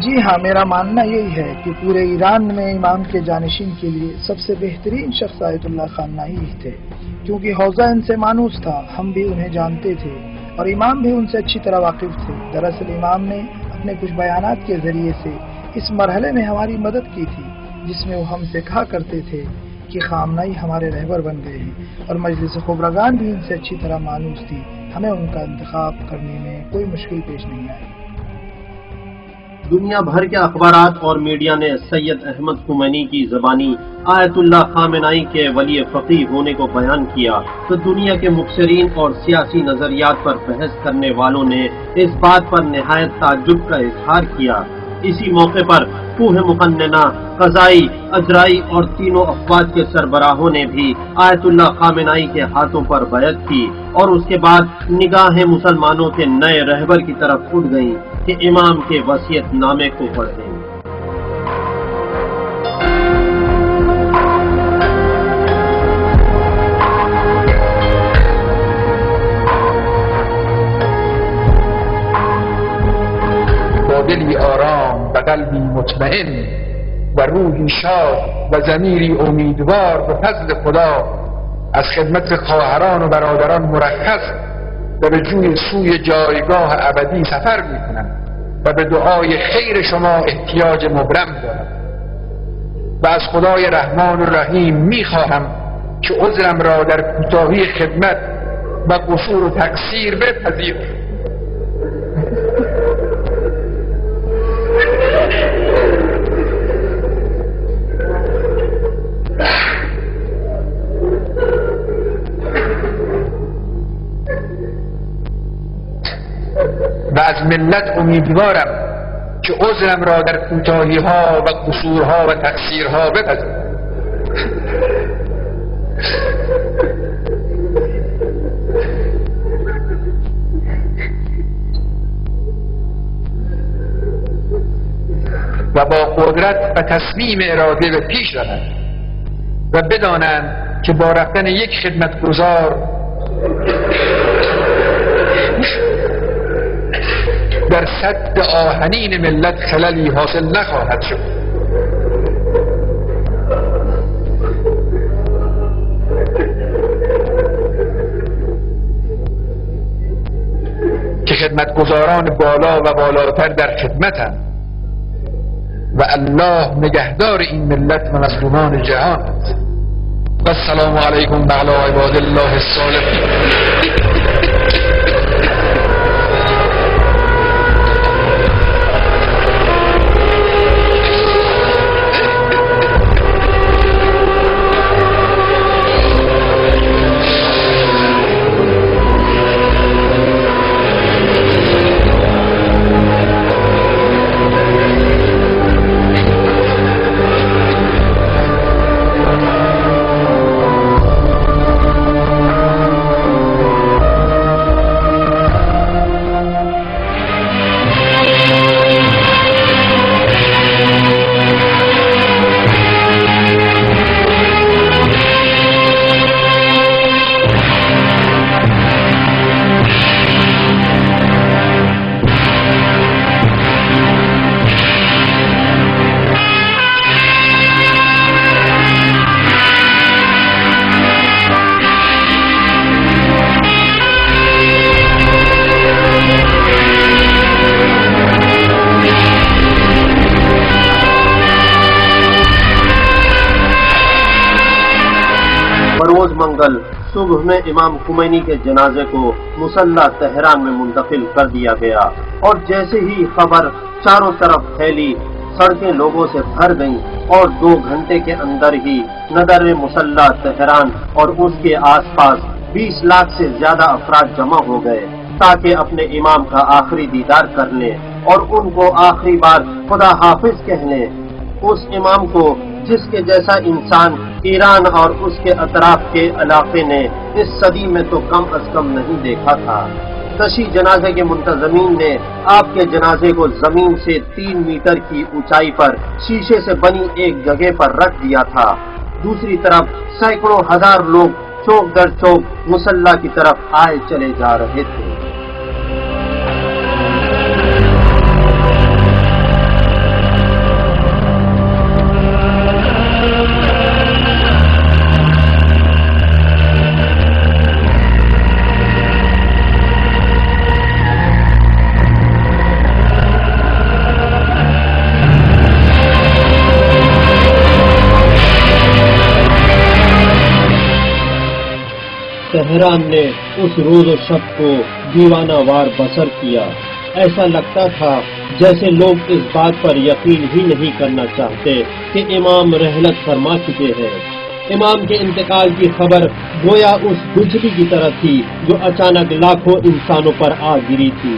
جی ہاں، میرا ماننا یہی ہے کہ پورے ایران میں امام کے جانشین کے لیے سب سے بہترین شخص آیت اللہ خامنہئی ہی تھے، کیونکہ حوزہ ان سے مانوس تھا، ہم بھی انہیں جانتے تھے اور امام بھی ان سے اچھی طرح واقف تھے۔ دراصل امام نے اپنے کچھ بیانات کے ذریعے سے اس مرحلے میں ہماری مدد کی تھی جس میں وہ ہم سے کہا کرتے تھے کہ خامنہئی ہمارے رہبر بن گئے ہیں، اور مجلس خبرگان بھی ان سے اچھی طرح مانوس تھی، ہمیں ان کا انتخاب کرنے میں کوئی مشکل پیش نہیں آئی۔
دنیا بھر کے اخبارات اور میڈیا نے سید احمد خمینی کی زبانی آیت اللہ خامنہئی کے ولی فقیہ ہونے کو بیان کیا تو دنیا کے مبصرین اور سیاسی نظریات پر بحث کرنے والوں نے اس بات پر نہایت تعجب کا اظہار کیا۔ اسی موقع پر کوہ مقننہ، قضائی، اجرائی اور تینوں افواج کے سربراہوں نے بھی آیت اللہ خامنہئی کے ہاتھوں پر بیعت کی، اور اس کے بعد نگاہیں مسلمانوں کے نئے رہبر کی طرف اٹھ گئیں کہ امام کے وصیت نامے کو پڑھیں۔
دلی آرام و قلبی مطمئن و روحی شاد و ضمیری امیدوار به فضل خدا از خدمت خواهران و برادران مرخص و به جوی سوی جایگاه ابدی سفر میکنم و به دعای خیر شما احتیاج مبرم دارم و از خدای رحمان و رحیم میخواهم که عذرم را در کوتاهی خدمت و قصور و تقصیر بپذیرید. و از ملت امیدوارم که عذرم را در کوتاهی‌ها و قصورها و تقصیرها بپذیرند. و با قدرت و تصمیم اراده به پیش روند و بدانند که با رفتن یک خدمتگزار در سد آهنین ملت خللی حاصل نخواهد شد. که خدمتگزاران بالا و بالاتر در خدمتند و الله نگهدار این ملت و مظلومان جهان است. و السلام علیکم و علی عباد الله الصالحین.
بروز منگل صبح میں امام خمینی کے جنازے کو مسلح تہران میں منتقل کر دیا گیا، اور جیسے ہی خبر چاروں طرف پھیلی سڑکیں لوگوں سے بھر گئیں اور 2 گھنٹے کے اندر ہی نظر مسلح تہران اور اس کے آس پاس 20 لاکھ سے زیادہ افراد جمع ہو گئے تاکہ اپنے امام کا آخری دیدار کر لیں اور ان کو آخری بار خدا حافظ کہہ لیں۔ اس امام کو جس کے جیسا انسان ایران اور اس کے اطراف کے علاقے نے اس صدی میں تو کم از کم نہیں دیکھا تھا۔ تشیع جنازے کے منتظمین نے آپ کے جنازے کو زمین سے 3 میٹر کی اونچائی پر شیشے سے بنی ایک جگہ پر رکھ دیا تھا۔ دوسری طرف سینکڑوں ہزار لوگ چوک در چوک مصلی کی طرف آئے چلے جا رہے تھے۔ تہران نے اس روز و شب کو دیوانہ وار بسر کیا۔ ایسا لگتا تھا جیسے لوگ اس بات پر یقین ہی نہیں کرنا چاہتے کہ امام رحلت فرما چکے ہیں۔ امام کے انتقال کی خبر گویا اس بجلی کی طرح تھی جو اچانک لاکھوں انسانوں پر آ گری تھی۔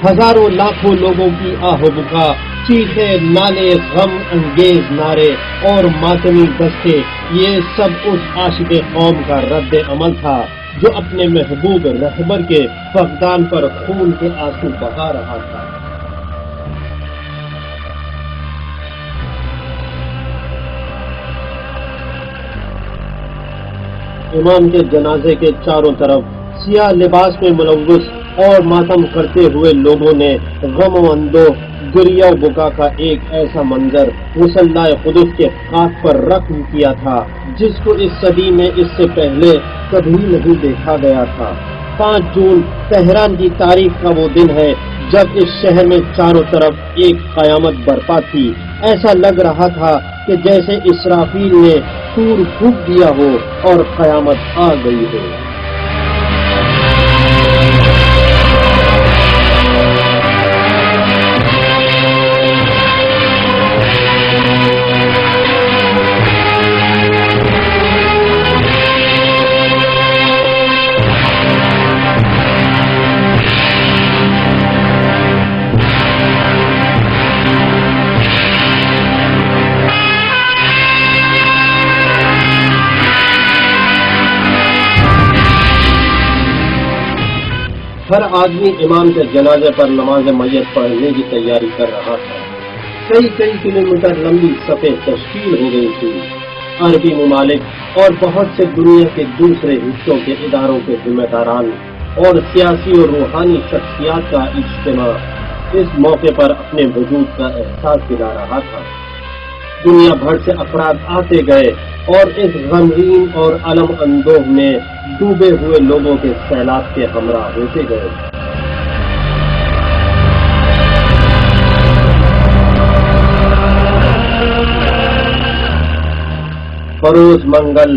ہزاروں لاکھوں لوگوں کی آہ و بکا، چیخے، نالے، غم انگیز نعرے اور ماتمی دستے، یہ سب اس عاشق قوم کا رد عمل تھا جو اپنے محبوب رہبر کے فقدان پر خون کے آنسو بہا رہا تھا۔ امام کے جنازے کے چاروں طرف سیاہ لباس میں ملوث اور ماتم کرتے ہوئے لوگوں نے غم و اندوہ، گریہ و بکا کا ایک ایسا منظر مصلی قدس کے خاک پر رقم کیا تھا جس کو اس صدی میں اس سے پہلے کبھی نہیں دیکھا گیا تھا۔ 5 جون تہران کی تاریخ کا وہ دن ہے جب اس شہر میں چاروں طرف ایک قیامت برپا تھی۔ ایسا لگ رہا تھا کہ جیسے اسرافیل نے سور پھونک دیا ہو اور قیامت آ گئی ہو۔ ہر آدمی امام کے جنازے پر نماز میت پڑھنے کی تیاری کر رہا تھا۔ کئی کلومیٹر لمبی صفیں تشکیل ہو گئی تھی۔ عربی ممالک اور بہت سے دنیا کے دوسرے حصوں کے اداروں کے ذمہ داران اور سیاسی اور روحانی شخصیات کا اجتماع اس موقع پر اپنے وجود کا احساس دلا رہا تھا۔ دنیا بھر سے افراد آتے گئے اور اس غمگین اور الم اندوہ میں ڈوبے ہوئے لوگوں کے سیلاب کے ہمراہ ہوتے گئے۔ بروز منگل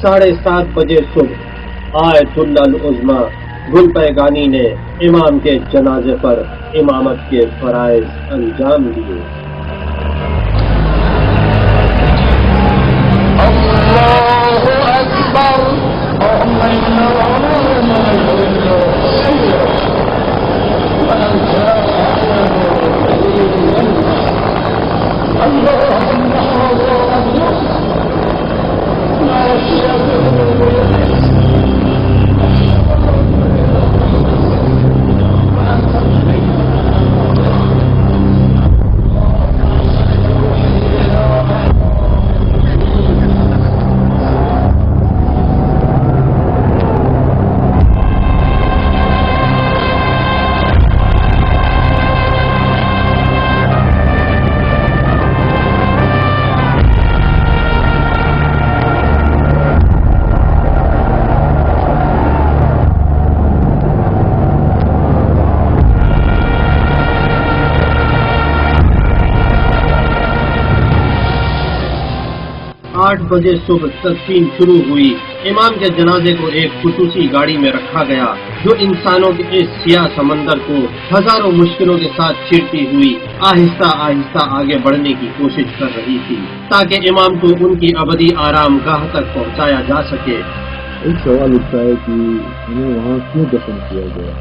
7:30 بجے صبح آیت اللہ العظمی گل پیگانی نے امام کے جنازے پر امامت کے فرائض انجام دیے۔ بجے صبح تدفین شروع ہوئی امام کے جنازے کو ایک خصوصی گاڑی میں رکھا گیا جو انسانوں کے اس سیاہ سمندر کو ہزاروں مشکلوں کے ساتھ چیرتی ہوئی آہستہ آہستہ آگے بڑھنے کی کوشش کر رہی تھی تاکہ امام کو ان کی ابدی آرام گاہ تک پہنچایا جا سکے۔
ایک سوال اٹھتا ہے کہ انہیں وہاں کیوں دفن کیا گیا؟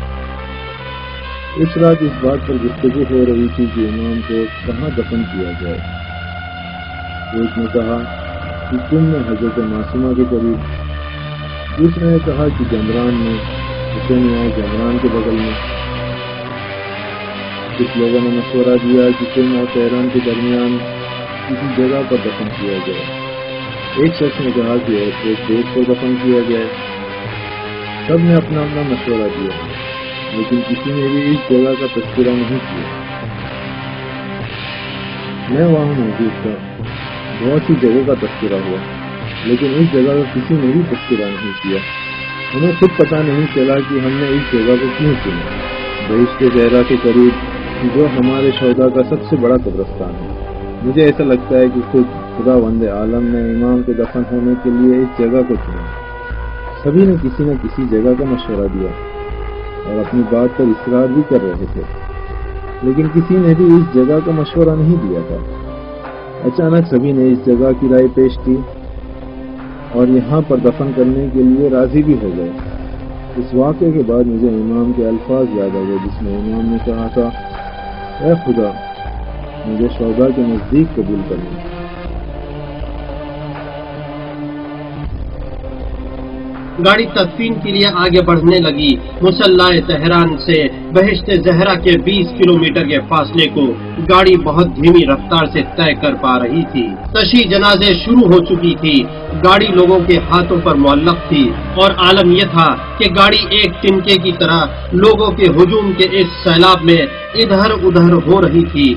اس رات اس بات پر گفتگو ہو رہی تھی کہ امام کو کہاں دفن کیا جائے۔ ایک نے کہا کہ کم میں حضرت معصومہ کے قریب، دوسرے نے کہا کہ جمران میں، حسین جمران کے بغل میں۔ کچھ لوگوں نے مشورہ دیا کہ کم اور تہران کے درمیان کسی جگہ پر دفن کیا جائے۔ ایک شخص نے کہا کہ ایک دیش پر دفن کیا جائے۔ سب نے اپنا اپنا مشورہ دیا، لیکن کسی نے بھی اس جگہ کا تذکرہ نہیں کیا۔ میں وہاں موجود تھا، بہت سی جگہوں کا تذکرہ ہوا، لیکن اس جگہ کا کسی نے بھی تذکرہ نہیں کیا۔ ہمیں خود پتہ نہیں چلا کہ ہم نے اس جگہ کو کیوں چنا۔ بہشت زہرا کے قریب، جو ہمارے شہداء کا سب سے بڑا قبرستان ہے۔ مجھے ایسا لگتا ہے کہ خود خداوند عالم نے امام کے دفن ہونے کے لیے اس جگہ کو چنا۔ سبھی نے کسی جگہ کا مشورہ دیا اور اپنی بات پر اصرار بھی کر رہے تھے، لیکن کسی نے بھی اس جگہ کا مشورہ نہیں دیا تھا۔ اچانک سبھی نے اس جگہ کی رائے پیش کی اور یہاں پر دفن کرنے کے لیے راضی بھی ہو گئے۔ اس واقعے کے بعد مجھے امام کے الفاظ یاد آ گئے جس میں امام نے کہا تھا، اے خدا، مجھے شہداء کے نزدیک قبول کرنا۔
گاڑی تدفین کے لیے آگے بڑھنے لگی۔ مسلح تہران سے بہشت زہرا کے 20 کلومیٹر کے فاصلے کو گاڑی بہت دھیمی رفتار سے طے کر پا رہی تھی۔ تشییع جنازے شروع ہو چکی تھی، گاڑی لوگوں کے ہاتھوں پر معلق تھی اور عالم یہ تھا کہ گاڑی ایک تنکے کی طرح لوگوں کے ہجوم کے اس سیلاب میں ادھر ادھر ہو رہی تھی۔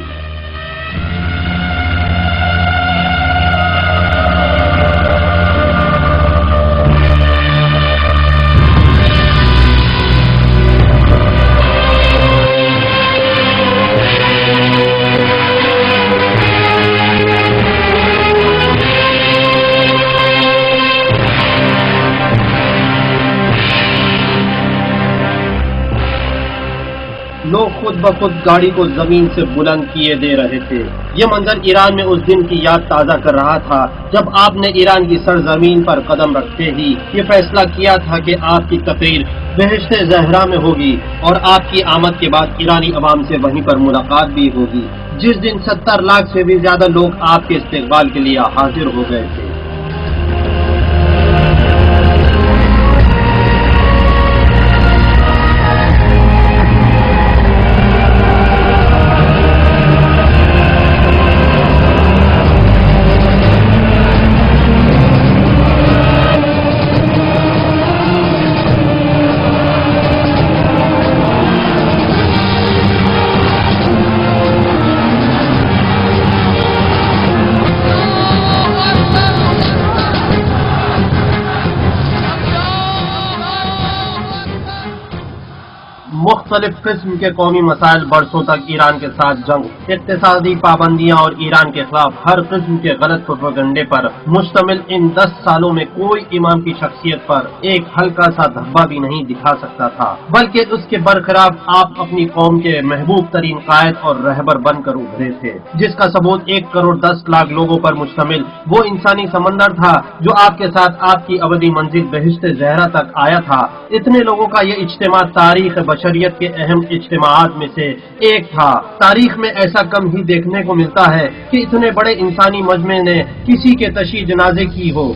لوگ خود بخود گاڑی کو زمین سے بلند کیے دے رہے تھے۔ یہ منظر ایران میں اس دن کی یاد تازہ کر رہا تھا جب آپ نے ایران کی سرزمین پر قدم رکھتے ہی یہ فیصلہ کیا تھا کہ آپ کی تقریر بہشت زہرا میں ہوگی اور آپ کی آمد کے بعد ایرانی عوام سے وہیں پر ملاقات بھی ہوگی، جس دن 70 لاکھ سے بھی زیادہ لوگ آپ کے استقبال کے لیے حاضر ہو گئے تھے۔ مختلف قسم کے قومی مسائل برسوں تک ایران کے ساتھ جنگ، اقتصادی پابندیاں اور ایران کے خلاف ہر قسم کے غلط پروپیگنڈے پر مشتمل ان 10 سالوں میں کوئی امام کی شخصیت پر ایک ہلکا سا دھبا بھی نہیں دکھا سکتا تھا، بلکہ اس کے برخلاف آپ اپنی قوم کے محبوب ترین قائد اور رہبر بن کر ابھرے تھے، جس کا ثبوت 1 کروڑ 10 لاکھ لوگوں پر مشتمل وہ انسانی سمندر تھا جو آپ کے ساتھ آپ کی ابدی منزل بہشت زہرا تک آیا تھا۔ اتنے لوگوں کا یہ اجتماع تاریخ بشریت کے اہم اجتماعات میں سے ایک تھا۔ تاریخ میں ایسا کم ہی دیکھنے کو ملتا ہے کہ اتنے بڑے انسانی مجمع نے کسی کے تشییع جنازے کی ہو۔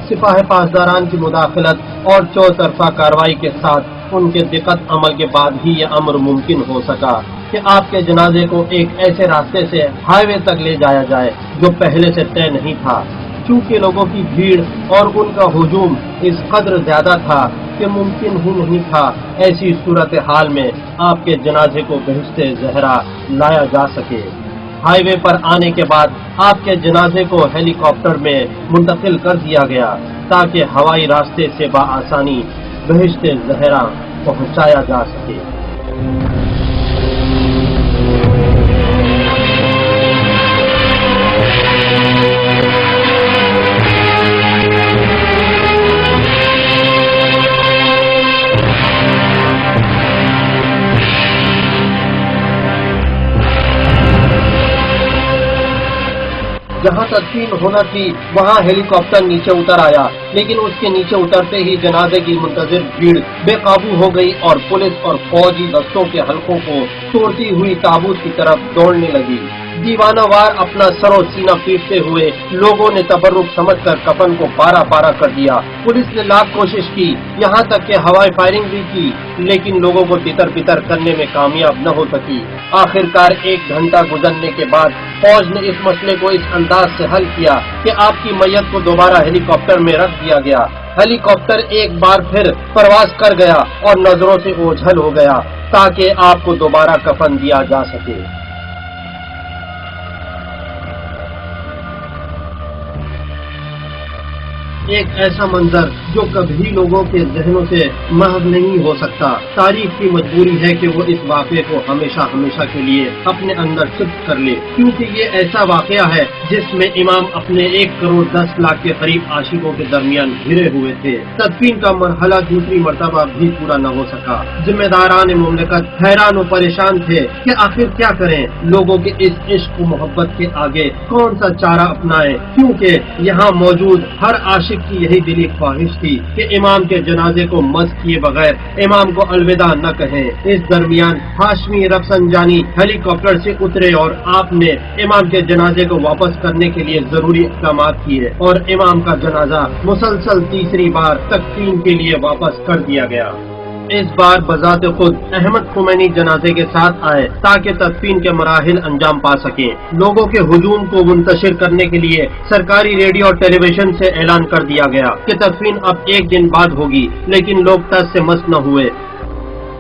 سپاہ پاسداران کی مداخلت اور چوطرفہ کارروائی کے ساتھ ان کے دقت عمل کے بعد ہی یہ امر ممکن ہو سکا کہ آپ کے جنازے کو ایک ایسے راستے سے ہائی وے تک لے جایا جائے جو پہلے سے طے نہیں تھا۔ چونکہ لوگوں کی بھیڑ اور ان کا ہجوم اس قدر زیادہ تھا کہ ممکن ہی نہیں تھا ایسی صورتحال میں آپ کے جنازے کو بہشت زہرا لایا جا سکے۔ ہائی وے پر آنے کے بعد آپ کے جنازے کو ہیلی کاپٹر میں منتقل کر دیا گیا۔ تاکہ ہوائی راستے سے بآسانی بہشت زہرا پہنچایا جا سکے۔ جہاں تدفین ہونا تھی وہاں ہیلی کاپٹر نیچے اتر آیا، لیکن اس کے نیچے اترتے ہی جنازے کی منتظر بھیڑ بے قابو ہو گئی اور پولیس اور فوجی دستوں کے حلقوں کو توڑتی ہوئی تابوت کی طرف دوڑنے لگی۔ دیوانہ وار اپنا سر و سینہ پیٹتے ہوئے لوگوں نے تبرک سمجھ کر کفن کو پارا پارا کر دیا۔ پولیس نے لاکھ کوشش کی، یہاں تک کہ ہوائی فائرنگ بھی کی، لیکن لوگوں کو تتر بتر کرنے میں کامیاب نہ ہو سکی۔ آخرکار 1 گھنٹہ گزرنے کے بعد فوج نے اس مسئلے کو اس انداز سے حل کیا کہ آپ کی میت کو دوبارہ ہیلی کاپٹر میں رکھ دیا گیا۔ ہیلی کاپٹر ایک بار پھر پرواز کر گیا اور نظروں سے اوجھل ہو گیا تاکہ آپ کو دوبارہ کفن دیا جا سکے۔ ایک ایسا منظر جو کبھی لوگوں کے ذہنوں سے محو نہیں ہو سکتا۔ تاریخ کی مجبوری ہے کہ وہ اس واقعے کو ہمیشہ ہمیشہ کے لیے اپنے اندر ثبت کر لے، کیونکہ یہ ایسا واقعہ ہے جس میں امام اپنے 1 کروڑ 10 لاکھ کے قریب عاشقوں کے درمیان گھرے ہوئے تھے۔ تدفین کا مرحلہ دوسری مرتبہ بھی پورا نہ ہو سکا۔ ذمہ داران مملکت حیران و پریشان تھے کہ آخر کیا کریں، لوگوں کے اس عشق و محبت کے آگے کون سا چارہ اپنائیں، کیونکہ یہاں موجود ہر عاشق کی یہی دلی خواہش تھی کہ امام کے جنازے کو مس کیے بغیر امام کو الوداع نہ کہیں۔ اس درمیان ہاشمی رفسنجانی ہیلی کاپٹر سے اترے اور آپ نے امام کے جنازے کو واپس کرنے کے لیے ضروری اقدامات کیے اور امام کا جنازہ مسلسل تیسری بار تکفین کے لیے واپس کر دیا گیا۔ اس بار بذات خود احمد خمینی جنازے کے ساتھ آئے تاکہ تدفین کے مراحل انجام پا سکیں۔ لوگوں کے ہجوم کو منتشر کرنے کے لیے سرکاری ریڈیو اور ٹیلی ویژن سے اعلان کر دیا گیا کہ تدفین اب 1 دن بعد ہوگی، لیکن لوگ ٹس سے مس نہ ہوئے۔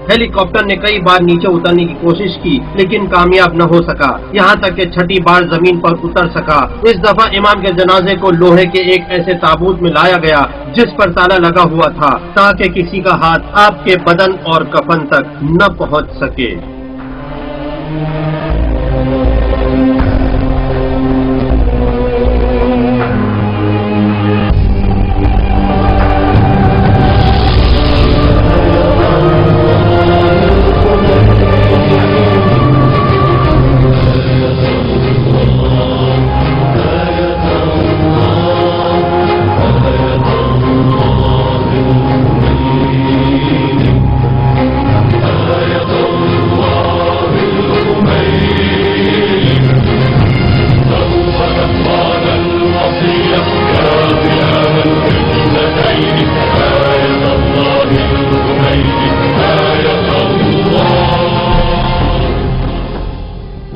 ہیلی کاپٹر نے کئی بار نیچے اترنے کی کوشش کی لیکن کامیاب نہ ہو سکا، یہاں تک کہ 6ٹھی بار زمین پر اتر سکا۔ اس دفعہ امام کے جنازے کو لوہے کے ایک ایسے تابوت میں لایا گیا جس پر تالا لگا ہوا تھا تاکہ کسی کا ہاتھ آپ کے بدن اور کفن تک نہ پہنچ سکے۔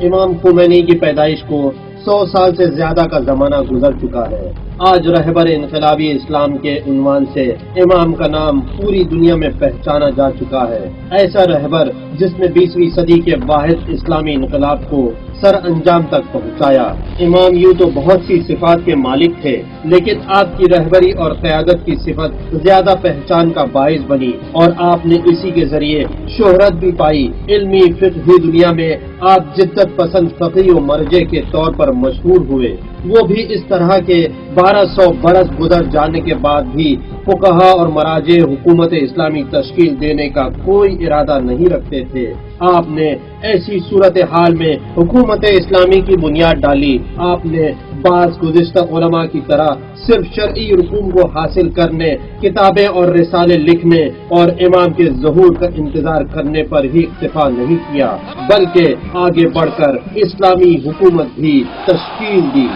امام خمینی کی پیدائش کو 100 سال سے زیادہ کا زمانہ گزر چکا ہے۔ آج رہبر انقلابی اسلام کے عنوان سے امام کا نام پوری دنیا میں پہچانا جا چکا ہے۔ ایسا رہبر جس نے 20ویں صدی کے واحد اسلامی انقلاب کو سر انجام تک پہنچایا۔ امام یوں تو بہت سی صفات کے مالک تھے، لیکن آپ کی رہبری اور قیادت کی صفت زیادہ پہچان کا باعث بنی اور آپ نے اسی کے ذریعے شہرت بھی پائی۔ علمی فقہی دنیا میں آپ جدت پسند فقیہ و مرجع کے طور پر مشہور ہوئے، وہ بھی اس طرح کے 1200 برس گزر جانے کے بعد بھی فقہا اور مراجع حکومت اسلامی تشکیل دینے کا کوئی ارادہ نہیں رکھتے تھے۔ آپ نے ایسی صورتحال میں حکومت اسلامی کی بنیاد ڈالی۔ آپ نے بعض گزشتہ علماء کی طرح صرف شرعی رسوم کو حاصل کرنے، کتابیں اور رسالے لکھنے اور امام کے ظہور کا انتظار کرنے پر ہی اکتفا نہیں کیا، بلکہ آگے بڑھ کر اسلامی حکومت بھی تشکیل دی۔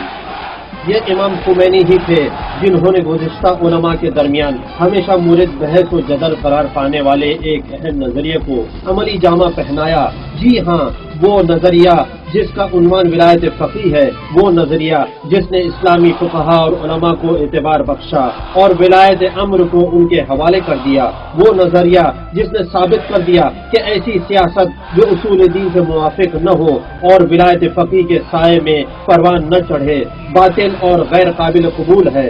یہ امام خمینی ہی تھے جنہوں نے گزشتہ علماء کے درمیان ہمیشہ مورد بحث و جدل قرار پانے والے ایک اہم نظریے کو عملی جامہ پہنایا۔ جی ہاں، وہ نظریہ جس کا عنوان ولایت فقیہ ہے، وہ نظریہ جس نے اسلامی فقہا اور علماء کو اعتبار بخشا اور ولایت امر کو ان کے حوالے کر دیا، وہ نظریہ جس نے ثابت کر دیا کہ ایسی سیاست جو اصول دین سے موافق نہ ہو اور ولایت فقیہ کے سائے میں پروان نہ چڑھے باطل اور غیر قابل قبول ہے۔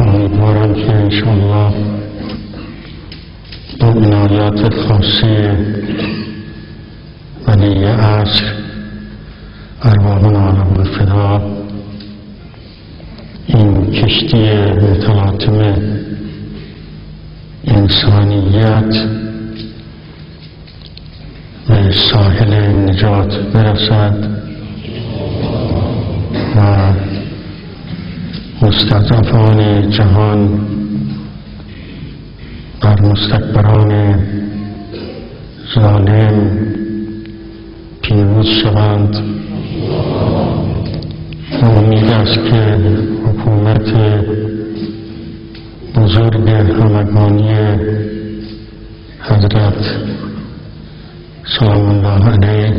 امیدوارم که انشاءالله با عنایات خاصه ولی عصر ارواحنا عالم الفدا این کشتی متلاطم انسانیت به ساحل نجات برسد و مستضعفان جهان بر مستکبران ظالم پیروز شوند. امید است که حکومت بزرگ همگانی حضرت سلام الله علیه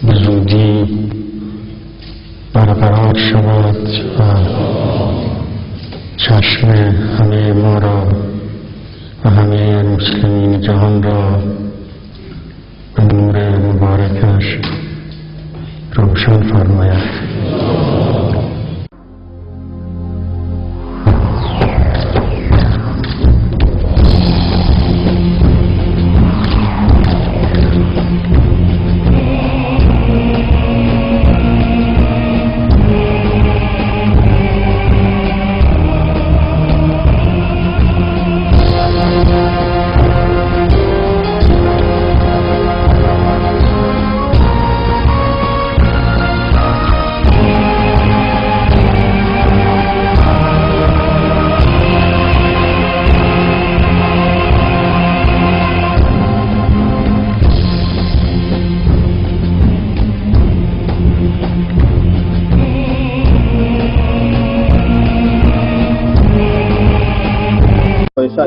به زودی برقرار شود و چشم همه ما را و همه مسلمین جهان را به نور مبارکش روشن فرماید.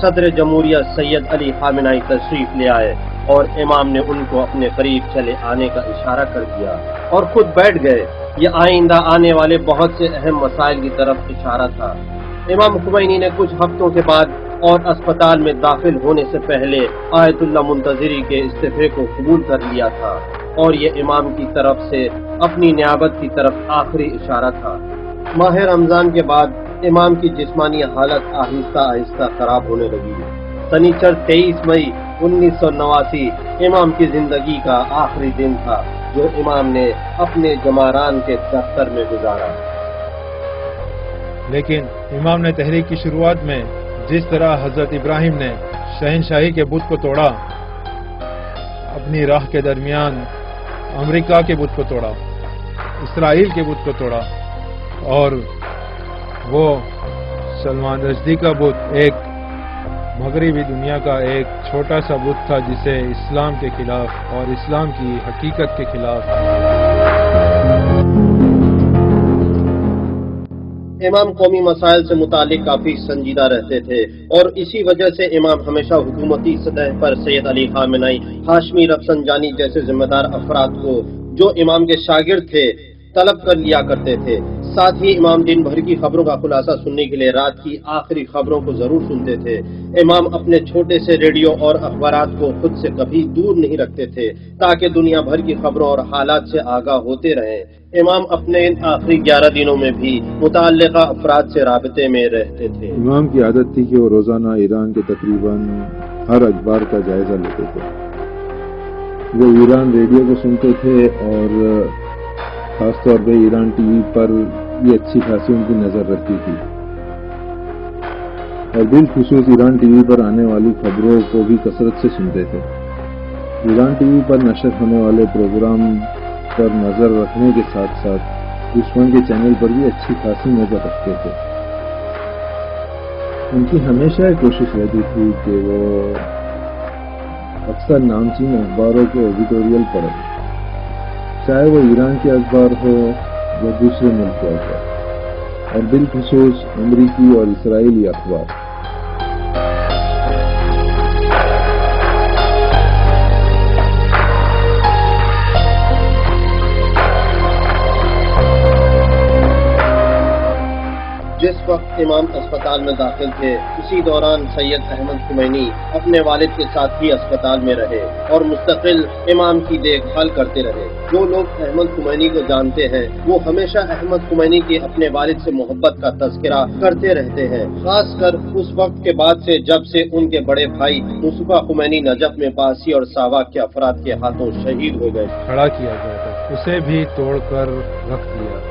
صدر جمہوریہ سید علی خامنہئی تشریف لے آئے اور امام نے ان کو اپنے قریب چلے آنے کا اشارہ کر دیا اور خود بیٹھ گئے۔ یہ آئندہ آنے والے بہت سے اہم مسائل کی طرف اشارہ تھا۔ امام خمینی نے کچھ ہفتوں کے بعد اور اسپتال میں داخل ہونے سے پہلے آیت اللہ منتظری کے استعفے کو قبول کر لیا تھا اور یہ امام کی طرف سے اپنی نیابت کی طرف آخری اشارہ تھا۔ ماہ رمضان کے بعد امام کی جسمانی حالت آہستہ آہستہ خراب ہونے لگی۔ سنیچر 23 مئی 1989 امام کی زندگی کا آخری دن تھا جو امام نے اپنے جماران کے دفتر میں گزارا۔
لیکن امام نے تحریک کی شروعات میں جس طرح حضرت ابراہیم نے شہنشاہی کے بت کو توڑا، اپنی راہ کے درمیان امریکہ کے بت کو توڑا، اسرائیل کے بت کو توڑا، اور وہ سلمان رشدی کا بت ایک مغربی دنیا کا ایک چھوٹا سا بت تھا جسے اسلام کے خلاف اور اسلام کی حقیقت کے خلاف۔
امام قومی مسائل سے متعلق کافی سنجیدہ رہتے تھے اور اسی وجہ سے امام ہمیشہ حکومتی سطح پر سید علی خامنہئی، ہاشمی رفسنجانی جیسے ذمہ دار افراد کو جو امام کے شاگرد تھے طلب کر لیا کرتے تھے۔ ساتھ ہی امام دن بھر کی خبروں کا خلاصہ سننے کے لیے رات کی آخری خبروں کو ضرور سنتے تھے۔ امام اپنے چھوٹے سے ریڈیو اور اخبارات کو خود سے کبھی دور نہیں رکھتے تھے تاکہ دنیا بھر کی خبروں اور حالات سے آگاہ ہوتے رہیں۔ امام اپنے ان آخری 11 دنوں میں بھی متعلقہ افراد سے رابطے میں رہتے تھے۔
امام کی عادت تھی کہ وہ روزانہ ایران کے تقریباً ہر اخبار کا جائزہ لیتے تھے۔ وہ ایران ریڈیو کو سنتے تھے اور خاص طور پہ ایران ٹی وی پر بھی اچھی خاصی ان کی نظر رہتی تھی اور بالخصوص ایران ٹی وی پر آنے والی خبروں کو بھی کثرت سے سنتے تھے۔ ایران ٹی وی پر نشر ہونے والے پروگرام پر نظر رکھنے کے ساتھ ساتھ دشمن کے چینل پر بھی اچھی خاصی نظر رکھتے تھے۔ ان کی ہمیشہ کوشش رہتی تھی کہ وہ اکثر نامچین اخباروں کے ایڈیٹوریل پڑھیں، چاہے وہ ایران کے اخبار ہو یا دوسرے ملک کے اخبار، اور بالخصوص امریکی اور اسرائیلی اخبار۔
جس وقت امام اسپتال میں داخل تھے اسی دوران سید احمد خمینی اپنے والد کے ساتھ ہی اسپتال میں رہے اور مستقل امام کی دیکھ بھال کرتے رہے۔ جو لوگ احمد خمینی کو جانتے ہیں وہ ہمیشہ احمد خمینی کے اپنے والد سے محبت کا تذکرہ کرتے رہتے ہیں، خاص کر اس وقت کے بعد سے جب سے ان کے بڑے بھائی مصطفیٰ خمینی نجف میں پاسی اور ساواک کے افراد کے ہاتھوں شہید ہو گئے۔
کھڑا کیا گیا تھا، اسے بھی توڑ کر رکھ دیا۔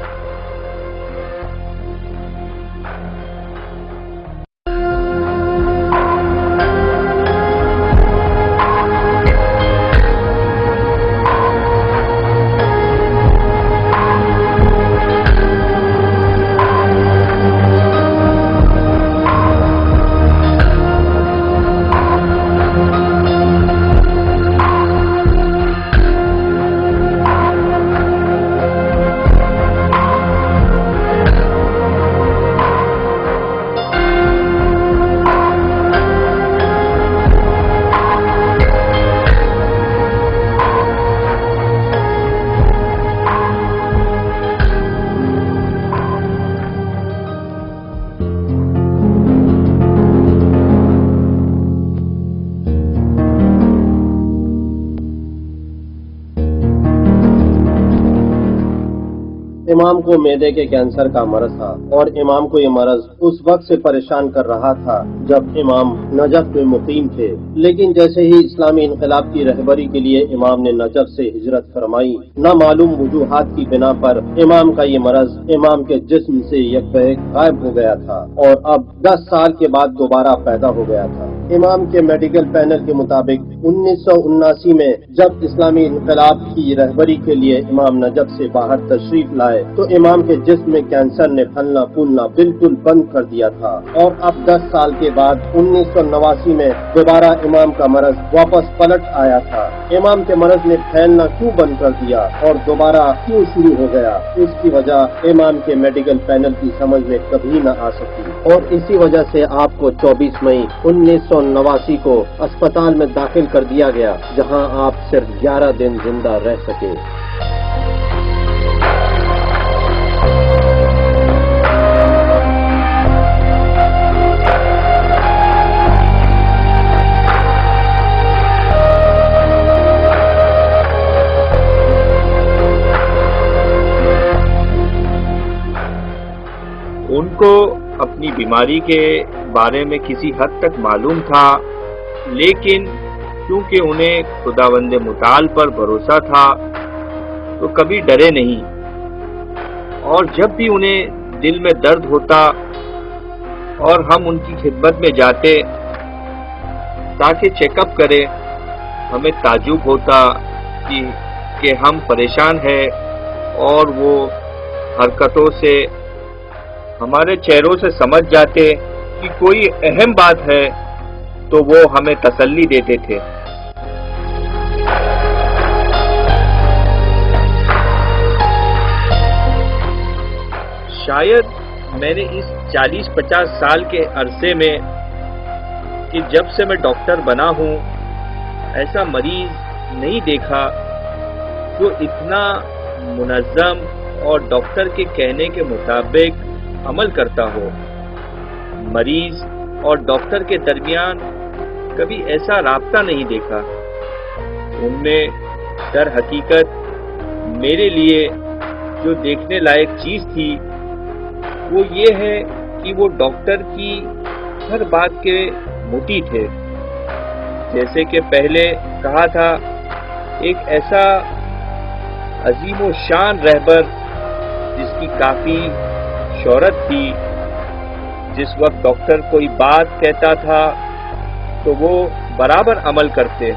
امام کو معدے کے کینسر کا مرض تھا اور امام کو یہ مرض اس وقت سے پریشان کر رہا تھا جب امام نجف میں مقیم تھے، لیکن جیسے ہی اسلامی انقلاب کی رہبری کے لیے امام نے نجف سے ہجرت فرمائی، نامعلوم وجوہات کی بنا پر امام کا یہ مرض امام کے جسم سے یک بہک غائب ہو گیا تھا اور اب 10 سال کے بعد دوبارہ پیدا ہو گیا تھا۔ امام کے میڈیکل پینل کے مطابق 1979 میں جب اسلامی انقلاب کی رہبری کے لیے امام نجف سے باہر تشریف لائے تو امام کے جسم میں کینسر نے پھلنا پھولنا بالکل بند کر دیا تھا، اور اب 10 سال کے بعد 1989 میں دوبارہ امام کا مرض واپس پلٹ آیا تھا۔ امام کے مرض نے پھیلنا کیوں بند کر دیا اور دوبارہ کیوں شروع ہو گیا، اس کی وجہ امام کے میڈیکل پینل کی سمجھ میں کبھی نہ آ سکی، اور اسی وجہ سے آپ کو 24 مئی 1989 کو اسپتال میں داخل کر دیا گیا، جہاں آپ صرف 11 دن زندہ رہ سکے۔
ان کو اپنی بیماری کے بارے میں کسی حد تک معلوم تھا، لیکن کیونکہ انہیں خداوند متعال پر بھروسہ تھا تو کبھی ڈرے نہیں، اور جب بھی انہیں دل میں درد ہوتا اور ہم ان کی خدمت میں جاتے تاکہ چیک اپ کرے، ہمیں تعجب ہوتا کہ ہم پریشان ہیں، اور وہ حرکتوں سے ہمارے چہروں سے سمجھ جاتے کہ کوئی اہم بات ہے، تو وہ ہمیں تسلی دیتے تھے۔ شاید میں نے اس 40-50 سال کے عرصے میں کہ جب سے میں ڈاکٹر بنا ہوں، ایسا مریض نہیں دیکھا جو اتنا منظم اور ڈاکٹر کے کہنے کے مطابق عمل کرتا ہو۔ مریض اور ڈاکٹر کے درمیان کبھی ایسا رابطہ نہیں دیکھا۔ ان میں در حقیقت میرے لیے جو دیکھنے لائق چیز تھی وہ یہ ہے کہ وہ ڈاکٹر کی ہر بات کے مطیع تھے۔ جیسے کہ پہلے کہا تھا، ایک ایسا عظیم و شان رہبر جس کی کافی شہرت تھی، جس وقت ڈاکٹر کوئی بات کہتا تھا تو وہ برابر عمل کرتے۔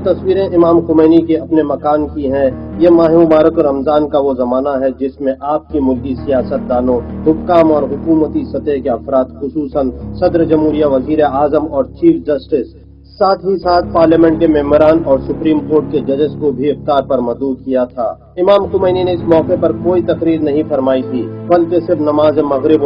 تصویریں امام خمینی کے اپنے مکان کی ہیں۔ یہ ماہ مبارک رمضان کا وہ زمانہ ہے جس میں آپ کی ملکی سیاست دانوں، حکام اور حکومتی سطح کے افراد، خصوصاً صدر جمہوریہ، وزیر اعظم اور چیف جسٹس، ساتھ ہی ساتھ پارلیمنٹ کے ممبران اور سپریم کورٹ کے ججز کو بھی افطار پر مدعو کیا تھا۔ امام خمینی نے اس موقع پر کوئی تقریر نہیں فرمائی تھی، بلکہ صرف نماز مغرب